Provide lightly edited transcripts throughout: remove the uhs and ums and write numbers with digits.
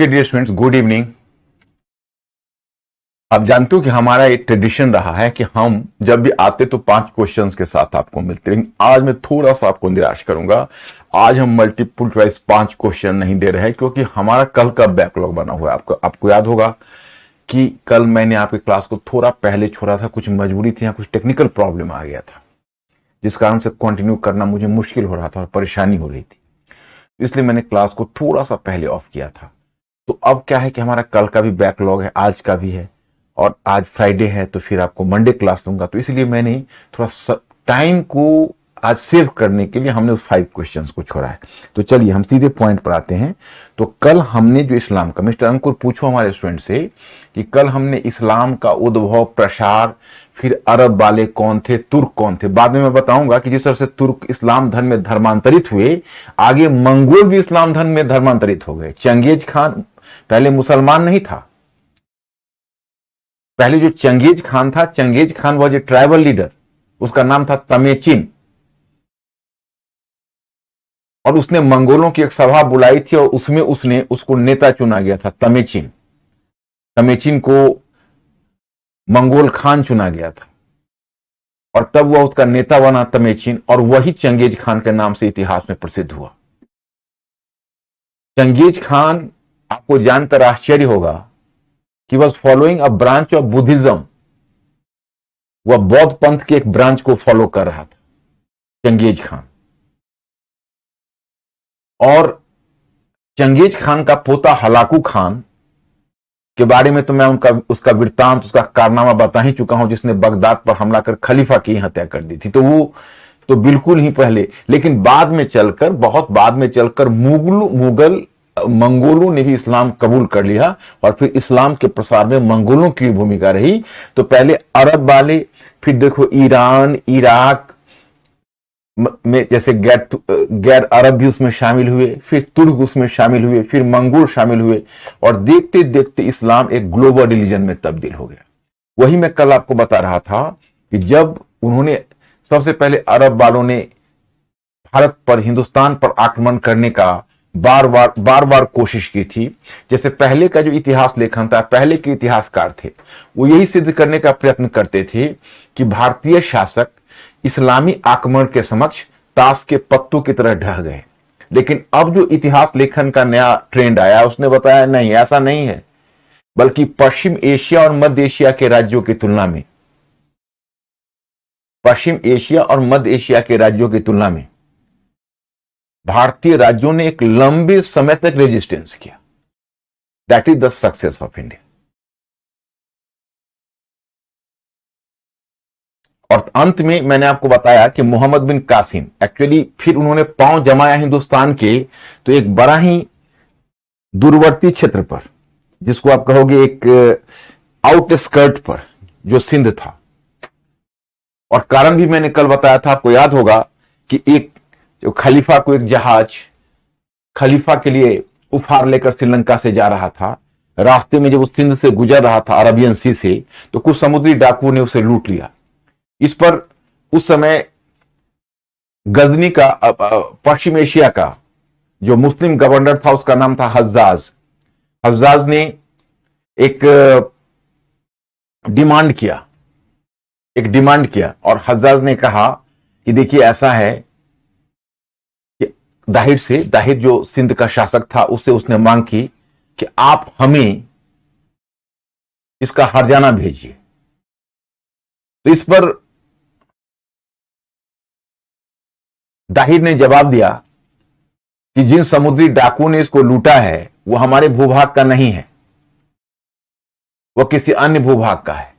Okay dear students, good evening. आप जानते हो कि हमारा एक ट्रेडिशन रहा है कि हम जब भी आते तो 5 क्वेश्चंस के साथ आपको मिलते, लेकिन आज मैं थोड़ा सा आपको निराश करूंगा। आज हम मल्टीपल चॉइस 5 क्वेश्चन नहीं दे रहे हैं क्योंकि हमारा कल का बैकलॉग बना हुआ है। आपको याद होगा कि कल मैंने आपकी क्लास को थोड़ा पहले छोड़ा था, कुछ मजबूरी थी, यहाँ कुछ टेक्निकल प्रॉब्लम आ गया था जिस कारण से कंटिन्यू करना मुझे मुश्किल हो रहा था और परेशानी हो रही थी, इसलिए मैंने क्लास को थोड़ा सा पहले ऑफ किया था। तो अब क्या है कि हमारा कल का भी बैकलॉग है, आज का भी है, और आज फ्राइडे है तो फिर आपको मंडे क्लास दूंगा। तो इसलिए मैंने थोड़ा टाइम को आज सेव करने के लिए हमने उस 5 क्वेश्चंस को छोड़ा है। तो चलिए हम सीधे पॉइंट पर आते हैं। तो कल हमने जो इस्लाम का, मिस्टर अंकुर पूछो हमारे स्टूडेंट से कि कल हमने इस्लाम का उद्भव, प्रसार, फिर अरब वाले कौन थे, तुर्क कौन थे। बाद में मैं बताऊंगा कि जिस तरह से तुर्क इस्लाम धर्म में धर्मांतरित हुए, आगे मंगोल भी इस्लाम धर्म में धर्मांतरित हो गए। चंगेज खान पहले मुसलमान नहीं था। पहले जो चंगेज खान था, Genghis Khan was a tribal leader, उसका नाम था तमेचिन, और उसने मंगोलों की एक सभा बुलाई थी और उसमें उसने उसको नेता चुना गया था। तमेचिन को मंगोल खान चुना गया था और तब वह उसका नेता बना तमेचिन, और वही चंगेज खान के नाम से इतिहास में प्रसिद्ध हुआ। चंगेज खान, आपको जानकर आश्चर्य होगा कि was following a branch of Buddhism. वह बौद्ध पंथ के एक ब्रांच को फॉलो कर रहा था चंगेज खान। और चंगेज खान का पोता हलाकू खान के बारे में तो मैं उसका वृत्तांत, उसका कारनामा बता ही चुका हूं, जिसने बगदाद पर हमला कर खलीफा की हत्या कर दी थी। तो वो तो बिल्कुल ही पहले, लेकिन बाद में चलकर, बहुत बाद में चलकर मंगोलों ने भी इस्लाम कबूल कर लिया और फिर इस्लाम के प्रसार में मंगोलों की भूमिका रही। तो पहले अरब वाले, फिर देखो ईरान, इराक में जैसे गैर अरब भी उसमें शामिल हुए, फिर तुर्क उसमें शामिल हुए, फिर मंगोल शामिल हुए, और देखते देखते इस्लाम एक ग्लोबल रिलीजन में तब्दील हो गया। वही मैं कल आपको बता रहा था कि जब उन्होंने सबसे पहले अरब वालों ने भारत पर, हिंदुस्तान पर आक्रमण करने का बार बार कोशिश की थी। जैसे पहले का जो इतिहास लेखन था, पहले के इतिहासकार थे, वो यही सिद्ध करने का प्रयत्न करते थे कि भारतीय शासक इस्लामी आक्रमण के समक्ष ताश के पत्तों की तरह ढह गए। लेकिन अब जो इतिहास लेखन का नया ट्रेंड आया, उसने बताया नहीं, ऐसा नहीं है, बल्कि पश्चिम एशिया और मध्य एशिया के राज्यों की तुलना में, पश्चिम एशिया और मध्य एशिया के राज्यों की तुलना में भारतीय राज्यों ने एक लंबे समय तक रेजिस्टेंस किया। That is the success of India. और अंत में मैंने आपको बताया कि मोहम्मद बिन कासिम, एक्चुअली फिर उन्होंने पांव जमाया हिंदुस्तान के, तो एक बड़ा ही दूरवर्ती क्षेत्र पर, जिसको आप कहोगे एक आउटस्कर्ट पर, जो सिंध था। और कारण भी मैंने कल बताया था, आपको याद होगा कि एक जो खलीफा को एक जहाज खलीफा के लिए उपहार लेकर श्रीलंका से जा रहा था, रास्ते में जब वो सिंध से गुजर रहा था, अरबियन सी से, तो कुछ समुद्री डाकुओं ने उसे लूट लिया। इस पर उस समय गजनी का, पश्चिम एशिया का जो मुस्लिम गवर्नर था, उसका नाम था हज्जाज ने एक डिमांड किया और हज्जाज ने कहा कि देखिए ऐसा है कि दाहिर जो सिंध का शासक था, उससे उसने मांग की कि आप हमें इसका हर्जाना भेजिए। तो इस पर दाहिर ने जवाब दिया कि जिन समुद्री डाकुओं ने इसको लूटा है वो हमारे भूभाग का नहीं है, वह किसी अन्य भूभाग का है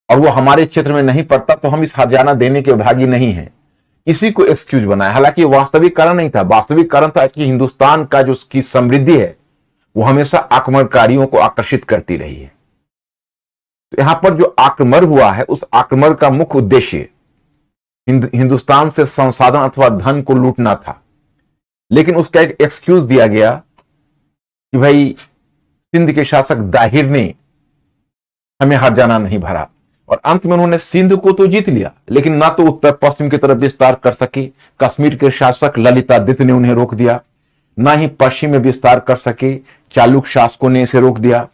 और वो हमारे क्षेत्र में नहीं पड़ता, तो हम इस हर्जाना देने के भागी नहीं हैं। इसी को एक्सक्यूज बनाया। हालांकि वास्तविक कारण नहीं था, वास्तविक कारण था कि हिंदुस्तान का जो उसकी समृद्धि है वो हमेशा आक्रमणकारियों को आकर्षित करती रही है। तो यहां पर जो आक्रमण हुआ है, उस आक्रमण का मुख्य उद्देश्य हिंदुस्तान से संसाधन अथवा धन को लूटना था। लेकिन उसका एक एक्सक्यूज दिया गया कि भाई सिंध के शासक दाहिर ने हमें हर्जाना नहीं भरा, और अंत में उन्होंने सिंध को तो जीत लिया, लेकिन ना तो उत्तर पश्चिम की तरफ विस्तार कर सके। कश्मीर के शासक ललितादित्य ने उन्हें रोक दिया, ना ही पश्चिम में विस्तार कर सके, चालुक्य शासकों ने इसे रोक दिया।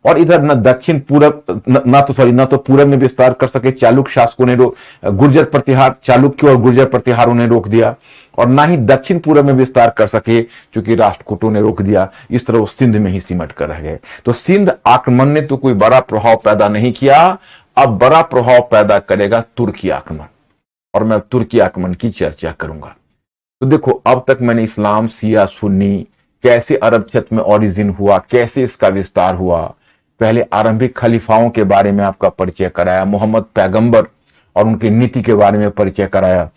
और इधर न दक्षिण पूरब न तो पूरब में विस्तार कर सके, चालुक्य शासकों ने गुर्जर प्रतिहार, चालुक्य और गुर्जर प्रतिहारों ने रोक दिया, और ना ही दक्षिण पूरब में विस्तार कर सके क्योंकि राष्ट्रकूटों ने रोक दिया। इस तरह वो सिंध में ही सिमट कर रह गए। तो सिंध आक्रमण ने तो कोई बड़ा प्रभाव पैदा नहीं किया, अब बड़ा प्रभाव पैदा करेगा तुर्की आक्रमण, और मैं तुर्की आक्रमण की चर्चा करूंगा। तो देखो, अब तक मैंने इस्लाम, शिया, सुन्नी, कैसे अरब क्षेत्र में ओरिजिन हुआ, कैसे इसका विस्तार हुआ, पहले आरंभिक खलीफाओं के बारे में आपका परिचय कराया, मोहम्मद पैगंबर और उनकी नीति के बारे में परिचय कराया,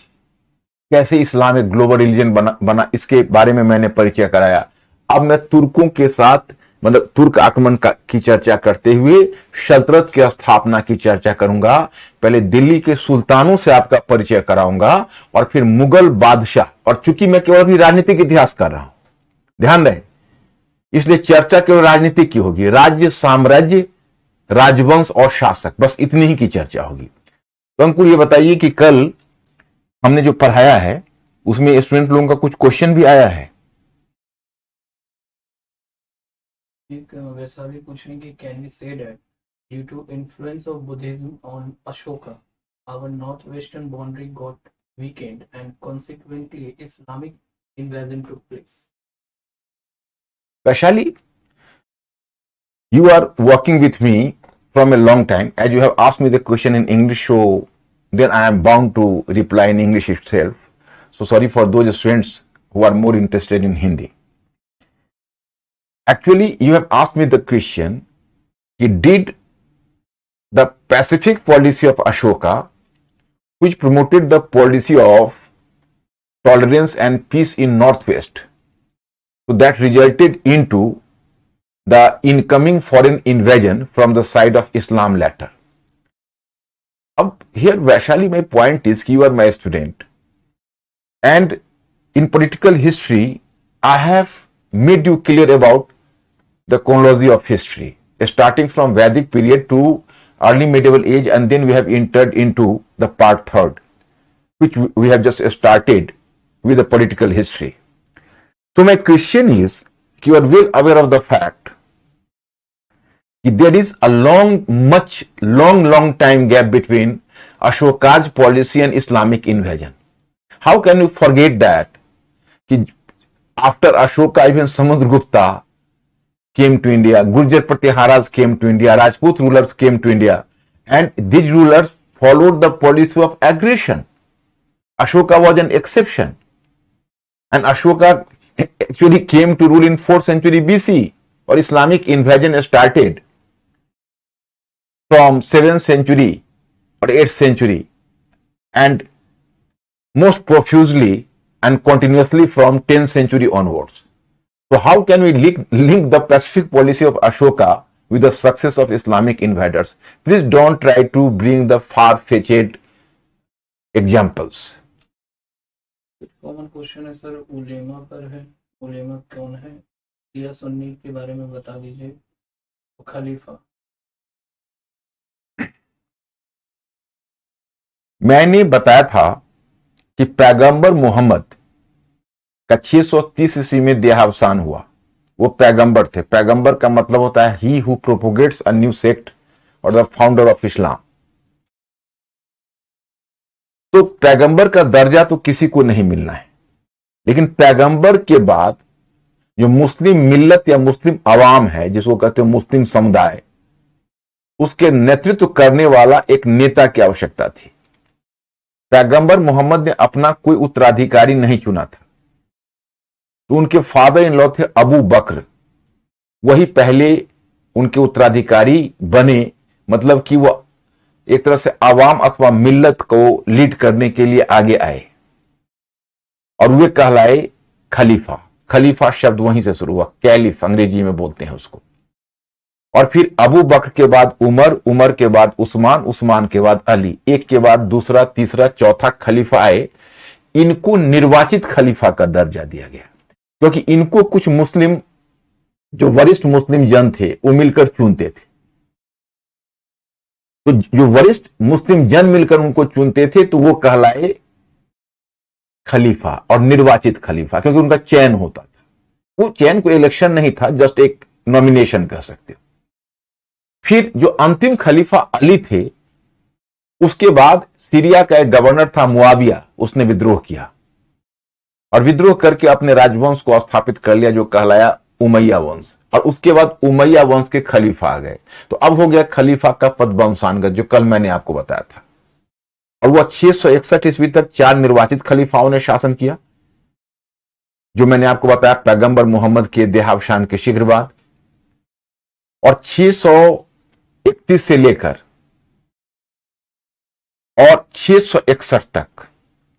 कैसे इस्लाम एक ग्लोबल रिलीजन बना इसके बारे में मैंने परिचय कराया। अब मैं तुर्कों के साथ, मतलब तुर्क आक्रमण की चर्चा करते हुए सल्तनत की स्थापना की चर्चा करूंगा। पहले दिल्ली के सुल्तानों से आपका परिचय कराऊंगा और फिर मुगल बादशाह, और चूंकि मैं केवल भी राजनीतिक इतिहास कर रहा हूं, ध्यान रहे, इसलिए चर्चा केवल राजनीतिक की होगी। राज्य, साम्राज्य, राजवंश और शासक, बस इतनी ही की चर्चा होगी। तो अंकुर ये बताइए कि कल हमने जो पढ़ाया है उसमें स्टूडेंट लोगों का कुछ क्वेश्चन भी आया है। एक वैसा भी पूछने की, can we say that due to influence of Buddhism on Ashoka our north western boundary got weakened and consequently Islamic invasion took place? Vaishali, you are working with me from a long time. As you have asked me the question in English, so then I am bound to reply in English itself. So sorry for those students who are more interested in Hindi. Actually, you have asked me the question, did the Pacific policy of Ashoka, which promoted the policy of tolerance and peace in Northwest, so that resulted into the incoming foreign invasion from the side of Islam later. अब here Vaishali, my point is you are my student, and in political history I have made you clear about the chronology of history, starting from Vedic period to early medieval age, and then we have entered into the part third, which we have just started with the political history. So my question is, you are well aware of the fact that there is a long time gap between Ashoka's policy and Islamic invasion. How can you forget that? After Ashoka, even Samudragupta came to India, Gurjar Pratiharas came to India, Rajput rulers came to India, and these rulers followed the policy of aggression. Ashoka was an exception, and Ashoka actually came to rule in 4th century BC, or Islamic invasion started from 7th century or 8th century, and most profusely and continuously from 10th century onwards. So how can we link the Pacific policy of Ashoka with the success of Islamic invaders? Please don't try to bring the far-fetched examples. Common question है sir, उलेमा पर है, उलेमा कौन है, शिया सुन्नी के बारे में बता दीजिए, खलीफा। मैंने बताया था कि पैगंबर मोहम्मद का 630 ईस्वी में देहावसान हुआ। वो पैगंबर थे। पैगंबर का मतलब होता है he who propagates a new sect और द फाउंडर ऑफ इस्लाम। तो पैगंबर का दर्जा तो किसी को नहीं मिलना है, लेकिन पैगंबर के बाद जो मुस्लिम मिल्लत या मुस्लिम अवाम है, जिसको कहते हैं मुस्लिम समुदाय, उसके नेतृत्व करने वाला एक नेता की आवश्यकता थी। पैगंबर मोहम्मद ने अपना कोई उत्तराधिकारी नहीं चुना था, तो उनके फादर इन लॉ थे अबू बकर, वही पहले उनके उत्तराधिकारी बने। मतलब कि वो एक तरह से अवाम अथवा मिल्लत को लीड करने के लिए आगे आए और वे कहलाए खलीफा। खलीफा शब्द वहीं से शुरू हुआ, कैलिफ अंग्रेजी में बोलते हैं उसको। और फिर अबू बकर के बाद उमर, उमर के बाद उस्मान, उस्मान के बाद अली, एक के बाद दूसरा, तीसरा, चौथा खलीफा आए। इनको निर्वाचित खलीफा का दर्जा दिया गया, क्योंकि इनको कुछ मुस्लिम, जो वरिष्ठ मुस्लिम जन थे, वो मिलकर चुनते थे। तो जो वरिष्ठ मुस्लिम जन मिलकर उनको चुनते थे, तो वो कहलाए खलीफा और निर्वाचित खलीफा, क्योंकि उनका चयन होता था। वो चैन कोई इलेक्शन नहीं था, जस्ट एक नॉमिनेशन कह सकते हो। फिर जो अंतिम खलीफा अली थे, उसके बाद सीरिया का एक गवर्नर था मुआविया, उसने विद्रोह किया और विद्रोह करके अपने राजवंश को स्थापित कर लिया जो कहलाया उमैया वंश। और उसके बाद उमैया वंश के खलीफा आ गए। तो अब हो गया खलीफा का पद वंशानुगत, जो कल मैंने आपको बताया था। और वह 661 ईस्वी तक 4 निर्वाचित खलीफाओं ने शासन किया, जो मैंने आपको बताया पैगंबर मोहम्मद के देहावसान के शीघ्र बाद। और 631 से लेकर और 661 तक,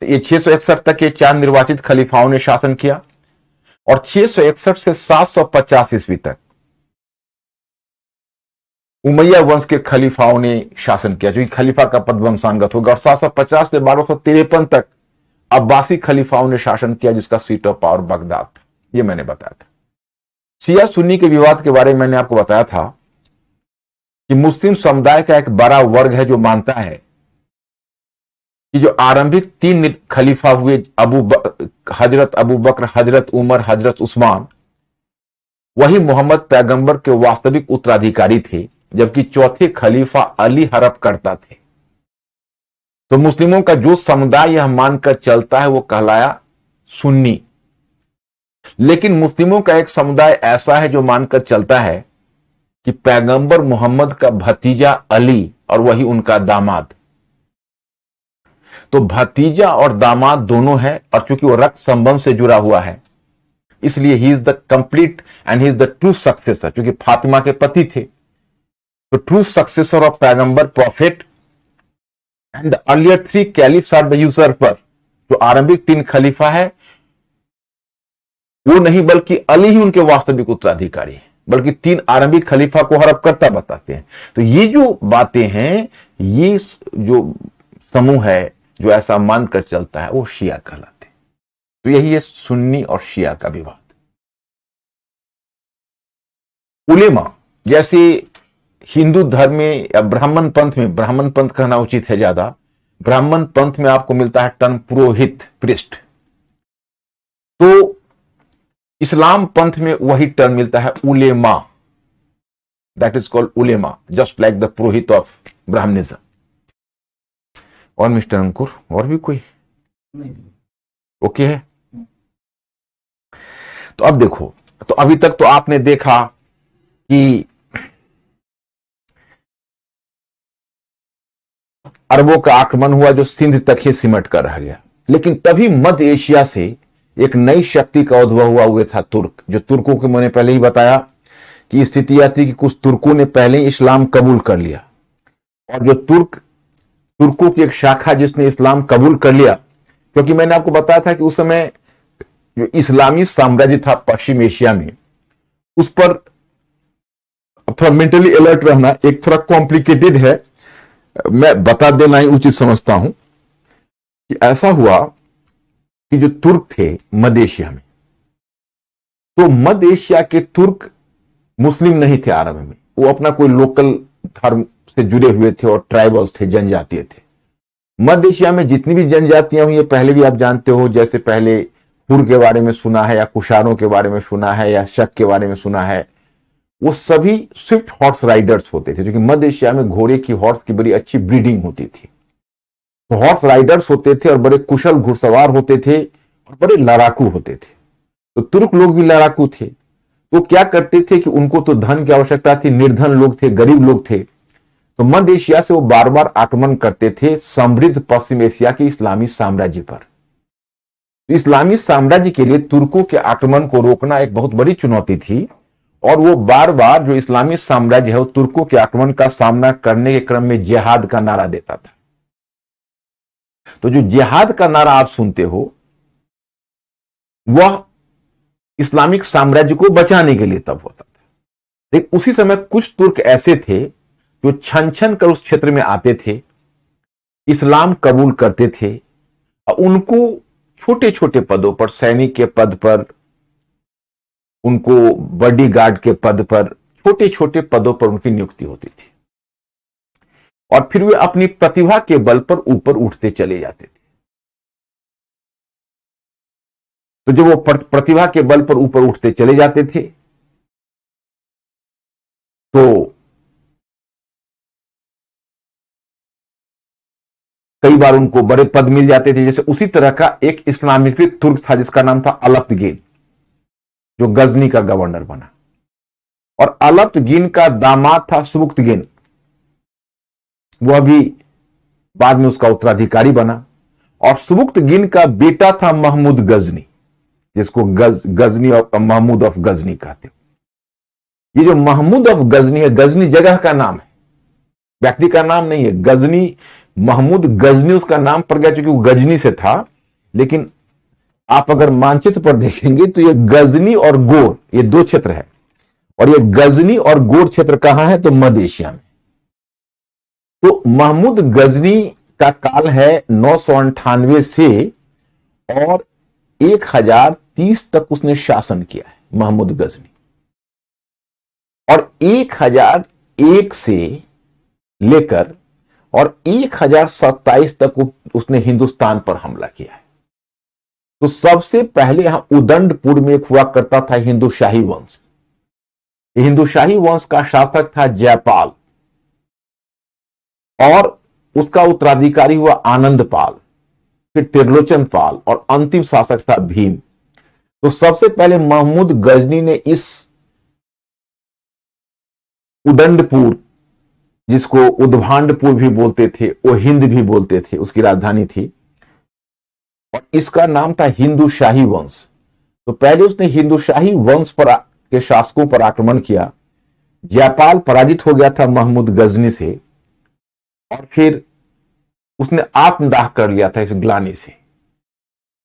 ये 661 तक ये 4 निर्वाचित खलीफाओं ने शासन किया। और 661 से 750 ईस्वी तक उमैया वंश के खलीफाओं ने शासन किया, जो कि खलीफा का पद वंशानुगत होगा। और 750 से 1253 तक अब्बासी खलीफाओं ने शासन किया, जिसका सीट ऑफ पावर बगदाद था। यह मैंने बताया था। शिया सुन्नी के विवाद के बारे में मैंने आपको बताया था कि मुस्लिम समुदाय का एक बड़ा वर्ग है जो मानता है कि जो आरंभिक 3 खलीफा हुए, हजरत अबू बकर, हजरत उमर, हजरत उस्मान, वही मोहम्मद पैगंबर के वास्तविक उत्तराधिकारी थे, जबकि चौथे खलीफा अली हरफ करता थे। तो मुस्लिमों का जो समुदाय यह मानकर चलता है वो कहलाया सुन्नी। लेकिन मुस्लिमों का एक समुदाय ऐसा है जो मानकर चलता है कि पैगंबर मोहम्मद का भतीजा अली और वही उनका दामाद। तो भतीजा और दामाद दोनों है, और चूंकि वो रक्त संबंध से जुड़ा हुआ है, इसलिए ही is the complete and he is the true successor. क्योंकि फातिमा के पति थे, तो ट्रू सक्सेसर ऑफ पैगंबर, prophet and the earlier 3 caliphs are the usurper. जो आरंभिक 3 खलीफा है वो नहीं, बल्कि अली ही उनके वास्तविक उत्तराधिकारी है, बल्कि 3 आरंभिक खलीफा को हरफ करता बताते हैं। तो ये जो बातें हैं, ये जो समूह है जो ऐसा मानकर चलता है, वो शिया कहलाते हैं। तो यही है सुन्नी और शिया का विवाद। उलेमा, जैसे हिंदू धर्म में या ब्राह्मण पंथ में, ब्राह्मण पंथ कहना उचित है ज्यादा, ब्राह्मण पंथ में आपको मिलता है टर्म पुरोहित, प्रिस्ट। तो इस्लाम पंथ में वही टर्म मिलता है उलेमा, दैट इज कॉल्ड उलेमा, जस्ट लाइक द पुरोहित ऑफ ब्राह्मणिज्म। और मिस्टर अंकुर, और भी कोई ओके है? तो अब देखो, तो अभी तक तो आपने देखा कि अरबों का आक्रमण हुआ जो सिंध तक ही सिमट कर रह गया। लेकिन तभी मध्य एशिया से एक नई शक्ति का उद्भव हुआ था तुर्क। जो तुर्कों के मैंने पहले ही बताया कि स्थिति यह थी कि कुछ तुर्कों ने पहले ही इस्लाम कबूल कर लिया, और जो तुर्कों की एक शाखा जिसने इस्लाम कबूल कर लिया, क्योंकि मैंने आपको बताया था कि उस समय जो इस्लामी साम्राज्य था पश्चिम एशिया में, उस पर थोड़ा मेंटली अलर्ट रहना एक थोड़ा कॉम्प्लिकेटेड है, मैं बता देना ही उचित समझता हूं कि ऐसा हुआ कि जो तुर्क थे मध्य एशिया में, तो मध्य एशिया के तुर्क मुस्लिम नहीं थे आरब में, वो अपना कोई लोकल धर्म से जुड़े हुए थे और ट्राइबल्स थे, जनजातीय थे। मध्य एशिया में जितनी भी जनजातियां हुई, पहले भी आप जानते हो, जैसे पहले हुर के बारे में सुना है, या कुशारों के बारे में सुना है, या शक के बारे में सुना है, वो सभी स्विफ्ट हॉर्स राइडर्स होते थे, क्योंकि मध्य एशिया में घोड़े की, हॉर्स की बड़ी अच्छी ब्रीडिंग होती थी। तो हॉर्स राइडर्स होते थे और बड़े कुशल घुड़सवार होते थे और बड़े लड़ाकू होते थे। तो तुर्क लोग भी लड़ाकू थे। तो क्या करते थे कि उनको तो धन की आवश्यकता थी, निर्धन लोग थे, गरीब लोग थे, तो मध्य एशिया से वो बार बार आक्रमण करते थे समृद्ध पश्चिम एशिया के इस्लामी साम्राज्य पर। इस्लामी साम्राज्य के लिए तुर्कों के आक्रमण को रोकना एक बहुत बड़ी चुनौती थी, और वो बार बार जो इस्लामी साम्राज्य है वो तुर्कों के आक्रमण का सामना करने के क्रम में जिहाद का नारा देता था। तो जो जिहाद का नारा आप सुनते हो, वह इस्लामिक साम्राज्य को बचाने के लिए तब होता था। लेकिन उसी समय कुछ तुर्क ऐसे थे जो छन छन कर उस क्षेत्र में आते थे, इस्लाम कबूल करते थे, और उनको छोटे छोटे पदों पर, सैनिक के पद पर, उनको बॉडीगार्ड के पद पर, छोटे छोटे पदों पर उनकी नियुक्ति होती थी, और फिर वे अपनी प्रतिभा के बल पर ऊपर उठते चले जाते थे। तो जब वो प्रतिभा के बल पर ऊपर उठते चले जाते थे तो कई बार उनको बड़े पद मिल जाते थे। जैसे उसी तरह का एक इस्लामीकृत तुर्क था जिसका नाम था अलप्तगीन, जो गजनी का गवर्नर बना, और अलप्तगीन का दामाद था सुबुक्तगीन, वह भी बाद में उसका उत्तराधिकारी बना। और सुबुक्तगीन का बेटा था महमूद गजनी, जिसको गजनी और महमूद ऑफ गजनी कहते। ये जो महमूद ऑफ गजनी है, गजनी जगह का नाम है, व्यक्ति का नाम नहीं है। गजनी, महमूद गजनी उसका नाम पड़ गया क्योंकि वो गजनी से था, लेकिन आप अगर मानचित्र पर देखेंगे तो ये गजनी और गोर, ये दो क्षेत्र है, और ये गजनी और गोर क्षेत्र कहां है? तो मध्य एशिया में। तो महमूद गजनी का काल है 998 से और 1030 तक उसने शासन किया है महमूद गजनी, और 1001 से लेकर और 1027 तक उसने हिंदुस्तान पर हमला किया है। तो सबसे पहले यहां उदंडपुर में एक हुआ करता था हिंदुशाही वंश। हिंदुशाही वंश का शासक था जयपाल, और उसका उत्तराधिकारी हुआ आनंदपाल, फिर त्रिलोचन पाल, और अंतिम शासक था भीम। तो सबसे पहले महमूद गजनी ने इस उदंडपुर, जिसको उद्भांडपुर भी बोलते थे, वो हिंद भी बोलते थे, उसकी राजधानी थी, और इसका नाम था हिंदुशाही वंश। तो पहले उसने हिंदुशाही वंश पर के शासकों पर आक्रमण किया। जयपाल पराजित हो गया था महमूद गजनी से, और फिर उसने आत्मदाह कर लिया था इस ग्लानि से।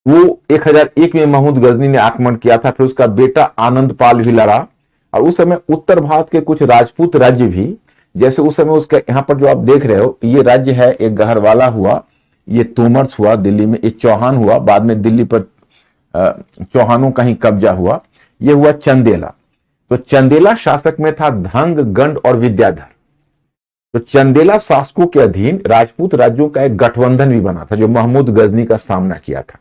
वो 1001 में महमूद गजनी ने आक्रमण किया था, फिर उसका बेटा आनंदपाल भी लड़ा, और उस समय उत्तर भारत के कुछ राजपूत राज्य भी, जैसे उस समय उसका यहां पर जो आप देख रहे हो, ये राज्य है, एक गहरवाला हुआ, ये तोमर्स हुआ दिल्ली में, एक चौहान हुआ, बाद में दिल्ली पर चौहानों का ही कब्जा हुआ, ये हुआ चंदेला। तो चंदेला शासक में था धंग, गंड और विद्याधर। तो चंदेला शासकों के अधीन राजपूत राज्यों का एक गठबंधन भी बना था जो महमूद गजनी का सामना किया था,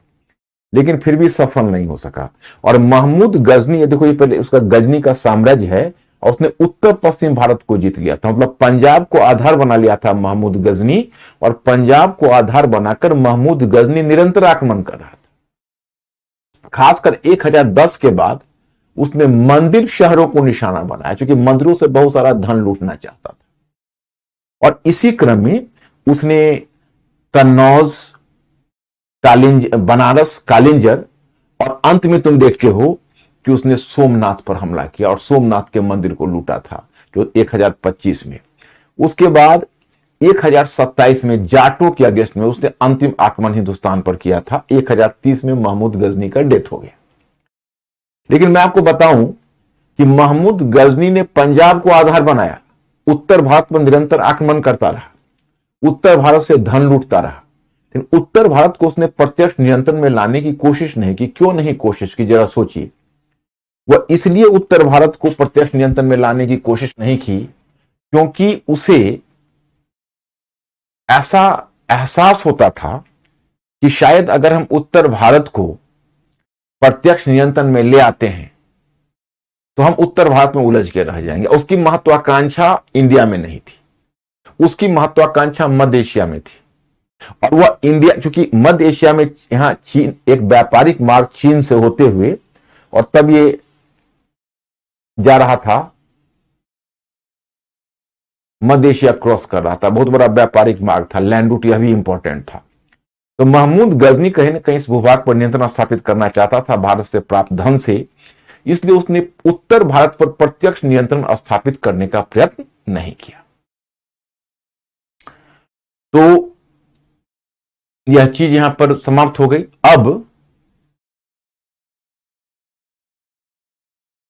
लेकिन फिर भी सफल नहीं हो सका। और महमूद गजनी, ये देखो, ये पहले उसका गजनी का साम्राज्य है, और उसने उत्तर पश्चिम भारत को जीत लिया था, मतलब पंजाब को आधार बना लिया था महमूद गजनी, और पंजाब को आधार बनाकर महमूद गजनी निरंतर आक्रमण कर रहा था। खासकर 1010 के बाद उसने मंदिर शहरों को निशाना बनाया, क्योंकि मंदिरों से बहुत सारा धन लूटना चाहता था। और इसी क्रम में उसने कन्नौज, बनारस, कालिंजर, और अंत में तुम देखते हो कि उसने सोमनाथ पर हमला किया और सोमनाथ के मंदिर को लूटा था, जो 1025 में। उसके बाद 1027 में जाटों के अगेंस्ट में उसने अंतिम आक्रमण हिंदुस्तान पर किया था। 1030 में महमूद गजनी का डेथ हो गया। लेकिन मैं आपको बताऊं कि महमूद गजनी ने पंजाब को आधार बनाया, उत्तर भारत पर निरंतर आक्रमण करता रहा, उत्तर भारत से धन लूटता रहा, लेकिन उत्तर भारत को उसने प्रत्यक्ष नियंत्रण में लाने की कोशिश नहीं की। क्यों नहीं कोशिश की, जरा सोचिए। वह इसलिए उत्तर भारत को प्रत्यक्ष नियंत्रण में लाने की कोशिश नहीं की क्योंकि उसे ऐसा एहसास होता था कि शायद अगर हम उत्तर भारत को प्रत्यक्ष नियंत्रण में ले आते हैं तो हम उत्तर भारत में उलझ के रह जाएंगे। उसकी महत्वाकांक्षा इंडिया में नहीं थी, उसकी महत्वाकांक्षा मध्य एशिया में थी। और वह इंडिया, चूंकि मध्य एशिया में यहां चीन, एक व्यापारिक मार्ग चीन से होते हुए, और तब ये जा रहा था, मध्य एशिया क्रॉस कर रहा था, बहुत बड़ा व्यापारिक मार्ग था, लैंड रूट, यह भी इंपॉर्टेंट था। तो महमूद गजनी कहीं ना कहीं इस भूभाग पर नियंत्रण स्थापित करना चाहता था भारत से प्राप्त धन से, इसलिए उसने उत्तर भारत पर प्रत्यक्ष नियंत्रण स्थापित करने का प्रयत्न नहीं किया। तो यह चीज यहां पर समाप्त हो गई। अब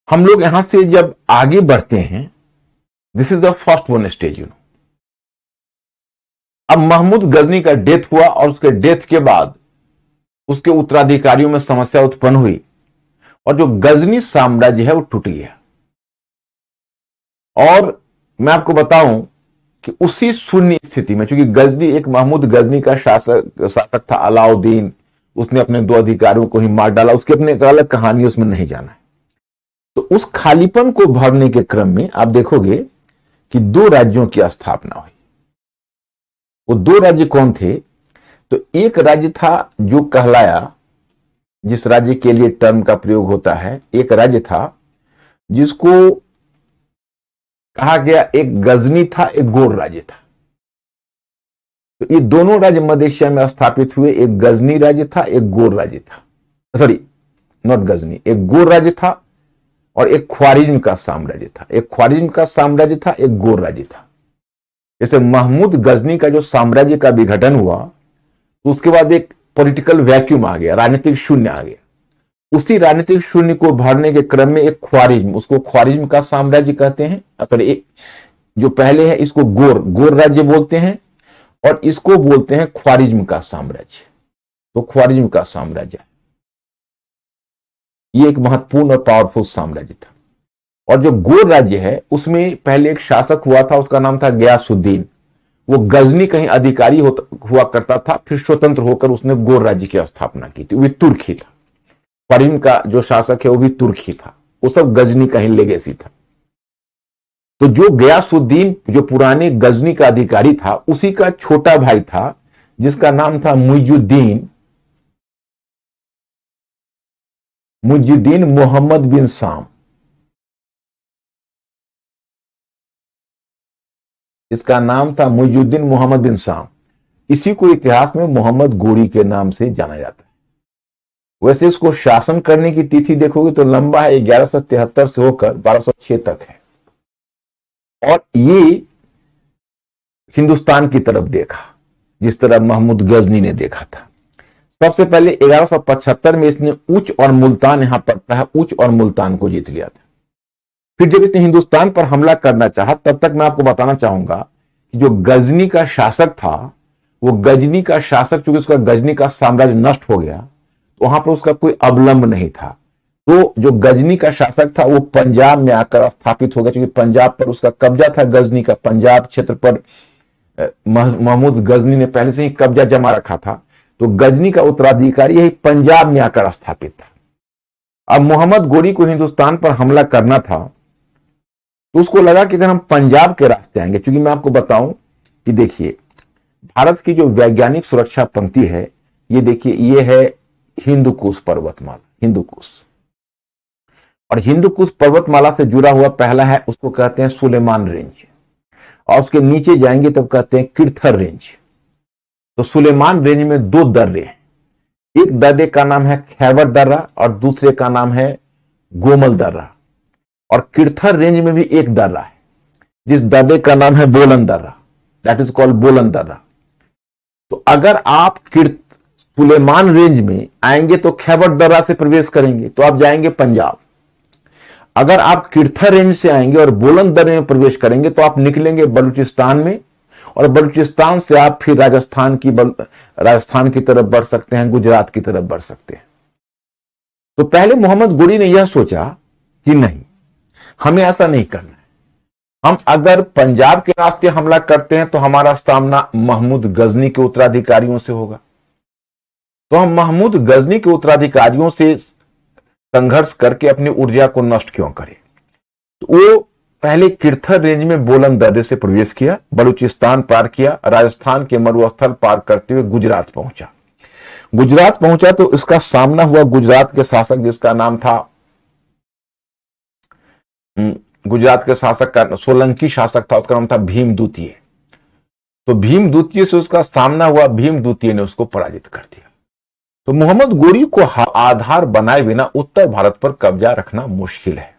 हम लोग यहां से जब आगे बढ़ते हैं, this is the first one stage, अब महमूद गजनी का डेथ हुआ, और उसके डेथ के बाद उसके उत्तराधिकारियों में समस्या उत्पन्न हुई, और जो गजनी साम्राज्य है वो टूट गया। और मैं आपको बताऊं कि उसी शून्य स्थिति में, चूंकि गजनी, एक महमूद गजनी का शासक था अलाउद्दीन, उसने अपने 2 अधिकारियों को ही मार डाला, उसकी अपनी एक अलग कहानी, उसमें नहीं जाना है। तो उस खालीपन को भरने के क्रम में आप देखोगे कि 2 राज्यों की स्थापना हुई। वो 2 राज्य कौन थे? तो एक राज्य था जो कहलाया, जिस राज्य के लिए टर्म का प्रयोग होता है, एक राज्य था जिसको कहा गया एक गजनी था, एक गोर राज्य था। तो ये दोनों राज्य मध्य एशिया में स्थापित हुए। एक गजनी राज्य था, एक गोर राज्य था, सॉरी नॉट गजनी, एक गोर राज्य था और एक ख्वारिज्म का साम्राज्य था। एक ख्वारिज्म का साम्राज्य था, एक गोर राज्य था। जैसे महमूद गजनी का जो साम्राज्य का विघटन हुआ, तो उसके बाद एक पॉलिटिकल वैक्यूम आ गया, राजनीतिक शून्य आ गया। उसी राजनीतिक शून्य को भरने के क्रम में एक ख्वारिज्म, उसको ख्वारिज्म का साम्राज्य कहते हैं, एक जो पहले है इसको गोर राज्य बोलते हैं और इसको बोलते हैं ख्वारिज्म का साम्राज्य। तो ख्वारिज्म का साम्राज्य ये एक महत्वपूर्ण और पावरफुल साम्राज्य था। और जो गोर राज्य है उसमें पहले एक शासक हुआ था, उसका नाम था गयासुद्दीन। वो गजनी कहीं अधिकारी हुआ करता था, फिर स्वतंत्र होकर उसने गोर राज्य की स्थापना की थी। वो तुर्की था। ख्वारिज्म का जो शासक है वो भी तुर्की था। वो सब गजनी का ही लेगेसी था। तो जो गयासुद्दीन, जो पुराने गजनी का अधिकारी था, उसी का छोटा भाई था जिसका नाम था मुइजुद्दीन मोहम्मद बिन साम। इसका नाम था मुइजुद्दीन मोहम्मद बिन साम। इसी को इतिहास में मोहम्मद गोरी के नाम से जाना जाता है। वैसे इसको शासन करने की तिथि देखोगे तो लंबा है, 1173 से होकर 1206 तक है। और ये हिंदुस्तान की तरफ देखा जिस तरह महमूद गजनी ने देखा था। सबसे पहले 1175 में इसने उच और मुल्तान, यहां पड़ता है, उच और मुल्तान को जीत लिया था। फिर जब इसने हिंदुस्तान पर हमला करना चाहा, तब तक मैं आपको बताना चाहूंगा कि जो गजनी का शासक था, वो गजनी का शासक, चूंकि उसका गजनी का साम्राज्य नष्ट हो गया, तो वहां पर उसका कोई अवलंब नहीं था। तो जो गजनी का शासक था वो पंजाब में आकर स्थापित हो गया, क्योंकि पंजाब पर उसका कब्जा था। गजनी का पंजाब क्षेत्र पर महमूद गजनी ने पहले से ही कब्जा जमा रखा था। तो गजनी का उत्तराधिकारी यही पंजाब में आकर स्थापित था। अब मोहम्मद गोरी को हिंदुस्तान पर हमला करना था, तो उसको लगा कि अगर हम पंजाब के रास्ते आएंगे, क्योंकि मैं आपको बताऊं कि देखिए भारत की जो वैज्ञानिक सुरक्षा पंक्ति है, ये देखिए, ये है हिंदुकुश पर्वतमाला, हिंदुकुश। और हिंदुकुश पर्वतमाला से जुड़ा हुआ पहला है, उसको कहते हैं सुलेमान रेंज। और उसके नीचे जाएंगे तब कहते हैं किरथर रेंज। तो सुलेमान रेंज में 2 दर्रे हैं। एक दर्रे का नाम है खैबर दर्रा और दूसरे का नाम है गोमल दर्रा। और किरथर रेंज में भी एक दर्रा है जिस दर्रे का नाम है बोलन दर्रा, दैट इज कॉल्ड बोलन दर्रा। तो अगर आप सुलेमान रेंज में आएंगे तो खैबर दर्रा से प्रवेश करेंगे तो आप जाएंगे पंजाब। अगर आप किरथर रेंज से आएंगे और बोलन दर्रे में प्रवेश करेंगे तो आप निकलेंगे बलूचिस्तान में, और बलूचिस्तान से आप फिर राजस्थान की तरफ बढ़ सकते हैं, गुजरात की तरफ बढ़ सकते हैं। तो पहले मोहम्मद गोरी ने यह सोचा कि नहीं, हमें ऐसा नहीं करना है। हम अगर पंजाब के रास्ते हमला करते हैं तो हमारा सामना महमूद गजनी के उत्तराधिकारियों से होगा। तो हम महमूद गजनी के उत्तराधिकारियों से संघर्ष करके अपनी ऊर्जा को नष्ट क्यों करें। तो वो पहले किरथर रेंज में बोलन दर्रे से प्रवेश किया, बलूचिस्तान पार किया, राजस्थान के मरुस्थल पार करते हुए गुजरात पहुंचा। गुजरात पहुंचा तो इसका सामना हुआ गुजरात के शासक, जिसका नाम था, गुजरात के शासक का सोलंकी शासक था, उसका नाम था भीम द्वितीय। तो भीम द्वितीय से उसका सामना हुआ, भीम द्वितीय ने उसको पराजित कर दिया। तो मोहम्मद गोरी को आधार बनाए बिना उत्तर भारत पर कब्जा रखना मुश्किल है।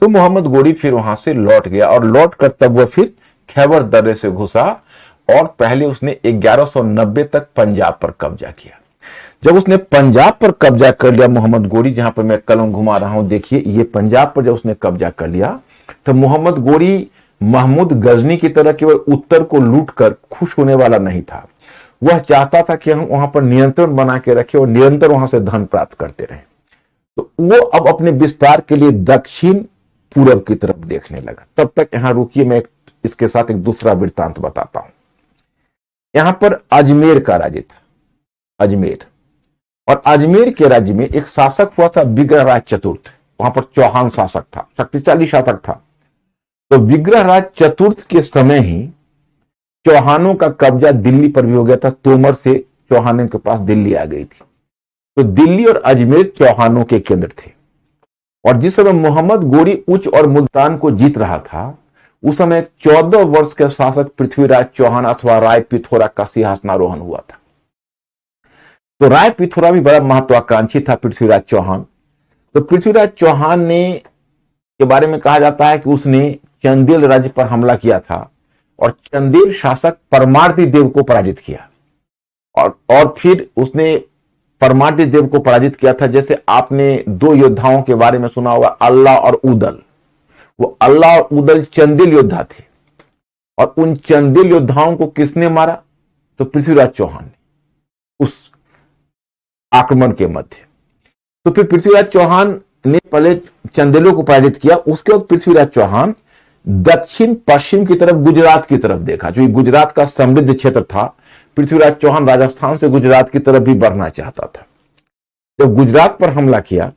तो मोहम्मद गोरी फिर वहां से लौट गया, और लौट कर तब वह फिर खैबर दर्रे से घुसा और पहले उसने 1190 तक पंजाब पर कब्जा किया। जब उसने पंजाब पर कब्जा कर लिया मोहम्मद गोरी, जहां पर मैं कलम घुमा रहा हूं, देखिए ये पंजाब पर जब उसने कब्जा कर लिया तो मोहम्मद गोरी महमूद गजनी की तरह केवल उत्तर को लूट कर खुश होने वाला नहीं था। वह चाहता था कि हम वहां पर नियंत्रण बना के रखें और निरंतर वहां से धन प्राप्त करते रहें। तो वो अब अपने विस्तार के लिए दक्षिण पूरब की तरफ देखने लगा। तब तक यहां रुकिए, मैं इसके साथ एक दूसरा वृत्तांत बताता हूं। यहां पर अजमेर का राज्य था, अजमेर। और अजमेर के राज्य में एक शासक हुआ था विग्रहराज चतुर्थ, वहां पर चौहान शासक था, शक्तिशाली शासक था। तो विग्रहराज चतुर्थ के समय ही चौहानों का कब्जा दिल्ली पर भी हो गया था। तोमर से चौहानों के पास दिल्ली आ गई थी। तो दिल्ली और अजमेर चौहानों के केंद्र थे। और जिस समय मोहम्मद गोरी उच्च और मुल्तान को जीत रहा था, उस समय 14 वर्ष के शासक पृथ्वीराज चौहान अथवा राय पिथौरा का सिंहासनारोहण हुआ था। तो राय पिथौरा भी बड़ा महत्वाकांक्षी था पृथ्वीराज चौहान। तो पृथ्वीराज चौहान ने के बारे में कहा जाता है कि उसने चंदेल राज्य पर हमला किया था और चंदेल शासक परमार्दी देव को पराजित किया। और फिर उसने परमार्दी देव को पराजित किया था। जैसे आपने दो योद्धाओं के बारे में सुना होगा, अल्लाह और उदल। वो अल्लाह और उदल चंदेल योद्धा थे और उन चंदेल योद्धाओं को किसने मारा? तो पृथ्वीराज चौहान ने, उस आक्रमण के मध्य। तो फिर पृथ्वीराज चौहान ने पहले चंदेलों को पराजित किया। उसके बाद पृथ्वीराज चौहान दक्षिण पश्चिम की तरफ, गुजरात की तरफ देखा। जो गुजरात का समृद्ध क्षेत्र था, पृथ्वीराज चौहान राजस्थान से गुजरात की तरफ भी बढ़ना चाहता था। जब गुजरात पर हमला किया